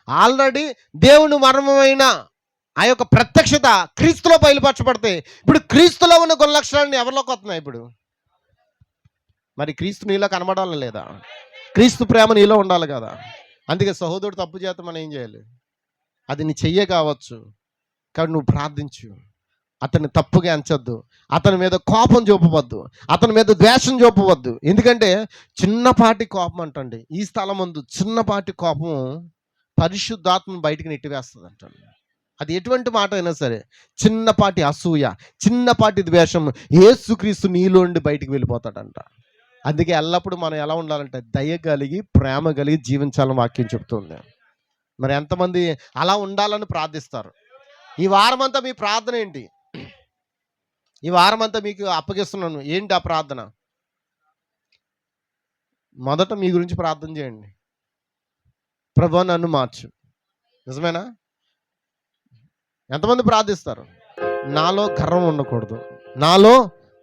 Speaker 1: ఆల్రెడీ దేవుని మర్మమైన ఆ యొక్క ప్రత్యక్షత క్రీస్తులో బయలుపరచబడితే ఇప్పుడు క్రీస్తులో ఉన్న గుణలక్షణాన్ని ఎవరిలోకి వస్తున్నాయి? ఇప్పుడు మరి క్రీస్తు నీలో కనబడాలి లేదా? క్రీస్తు ప్రేమ నీలో ఉండాలి కదా. అందుకే సహోదరుడు తప్పు చేత మనం ఏం చేయాలి? అది నీ చెయ్యే కావచ్చు, కానీ నువ్వు ప్రార్థించు. అతన్ని తప్పుగా ఎంచొద్దు, అతని మీద కోపం చూపవద్దు, అతని మీద ద్వేషం చూపవద్దు. ఎందుకంటే చిన్నపాటి కోపం అంటండి, ఈ స్థలం ముందు చిన్నపాటి కోపం పరిశుద్ధాత్మను బయటికి నెట్టివేస్తుంది అంటండి. అది ఎటువంటి మాట అయినా సరే, చిన్నపాటి అసూయ, చిన్నపాటి ద్వేషం యేసుక్రీస్తు నీలో ఉండి బయటికి వెళ్ళిపోతాడంట. అందుకే ఎల్లప్పుడూ మనం ఎలా ఉండాలంటే దయ కలిగి ప్రేమ కలిగి జీవించాలని వాక్యం చెప్తుంది. మరి ఎంతమంది అలా ఉండాలని ప్రార్థిస్తారు? ఈ వారమంతా మీ ప్రార్థన ఏంటి? ఈ వారమంతా మీకు అప్పగిస్తున్నాను. ఏంటి ఆ ప్రార్థన? మొదట మీ గురించి ప్రార్థన చేయండి. ప్రభువా నన్ను మార్చు. నిజమేనా? ఎంతమంది ప్రార్థిస్తారు? నాలో గర్వం ఉండకూడదు, నాలో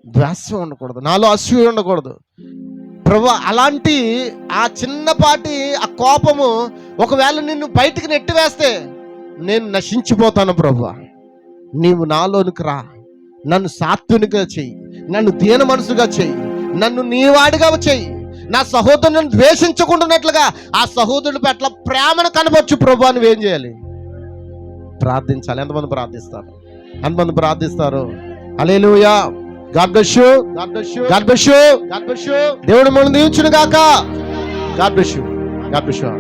Speaker 1: ద్వేషం ఉండకూడదు, నాలో అసూయ ఉండకూడదు. ప్రభువా అలాంటి ఆ చిన్నపాటి ఆ కోపము ఒకవేళ నిన్ను బయటికి నెట్టివేస్తే నేను నశించిపోతాను. ప్రభువా నీవు నాలోనికి రా, నన్ను సాత్వినిగా చెయ్యి, నన్ను దీన మనసుగా చెయ్యి, నన్ను నీవాడిగా చెయ్యి. నా సహోదరుని ద్వేషించకుండానట్లుగా ఆ సహోదరుడి పట్ల ప్రేమను కనబరచు. ప్రభువా నువ్వేం చేయాలి? ప్రార్థించాలి. ఎంతమంది ప్రార్థిస్తారు? ఎంతమంది ప్రార్థిస్తారు? హల్లెలూయా. God bless you. God bless you. God bless you. God bless you. దేవుడు మనల్ని దీవించును గాక. God bless you. God bless you.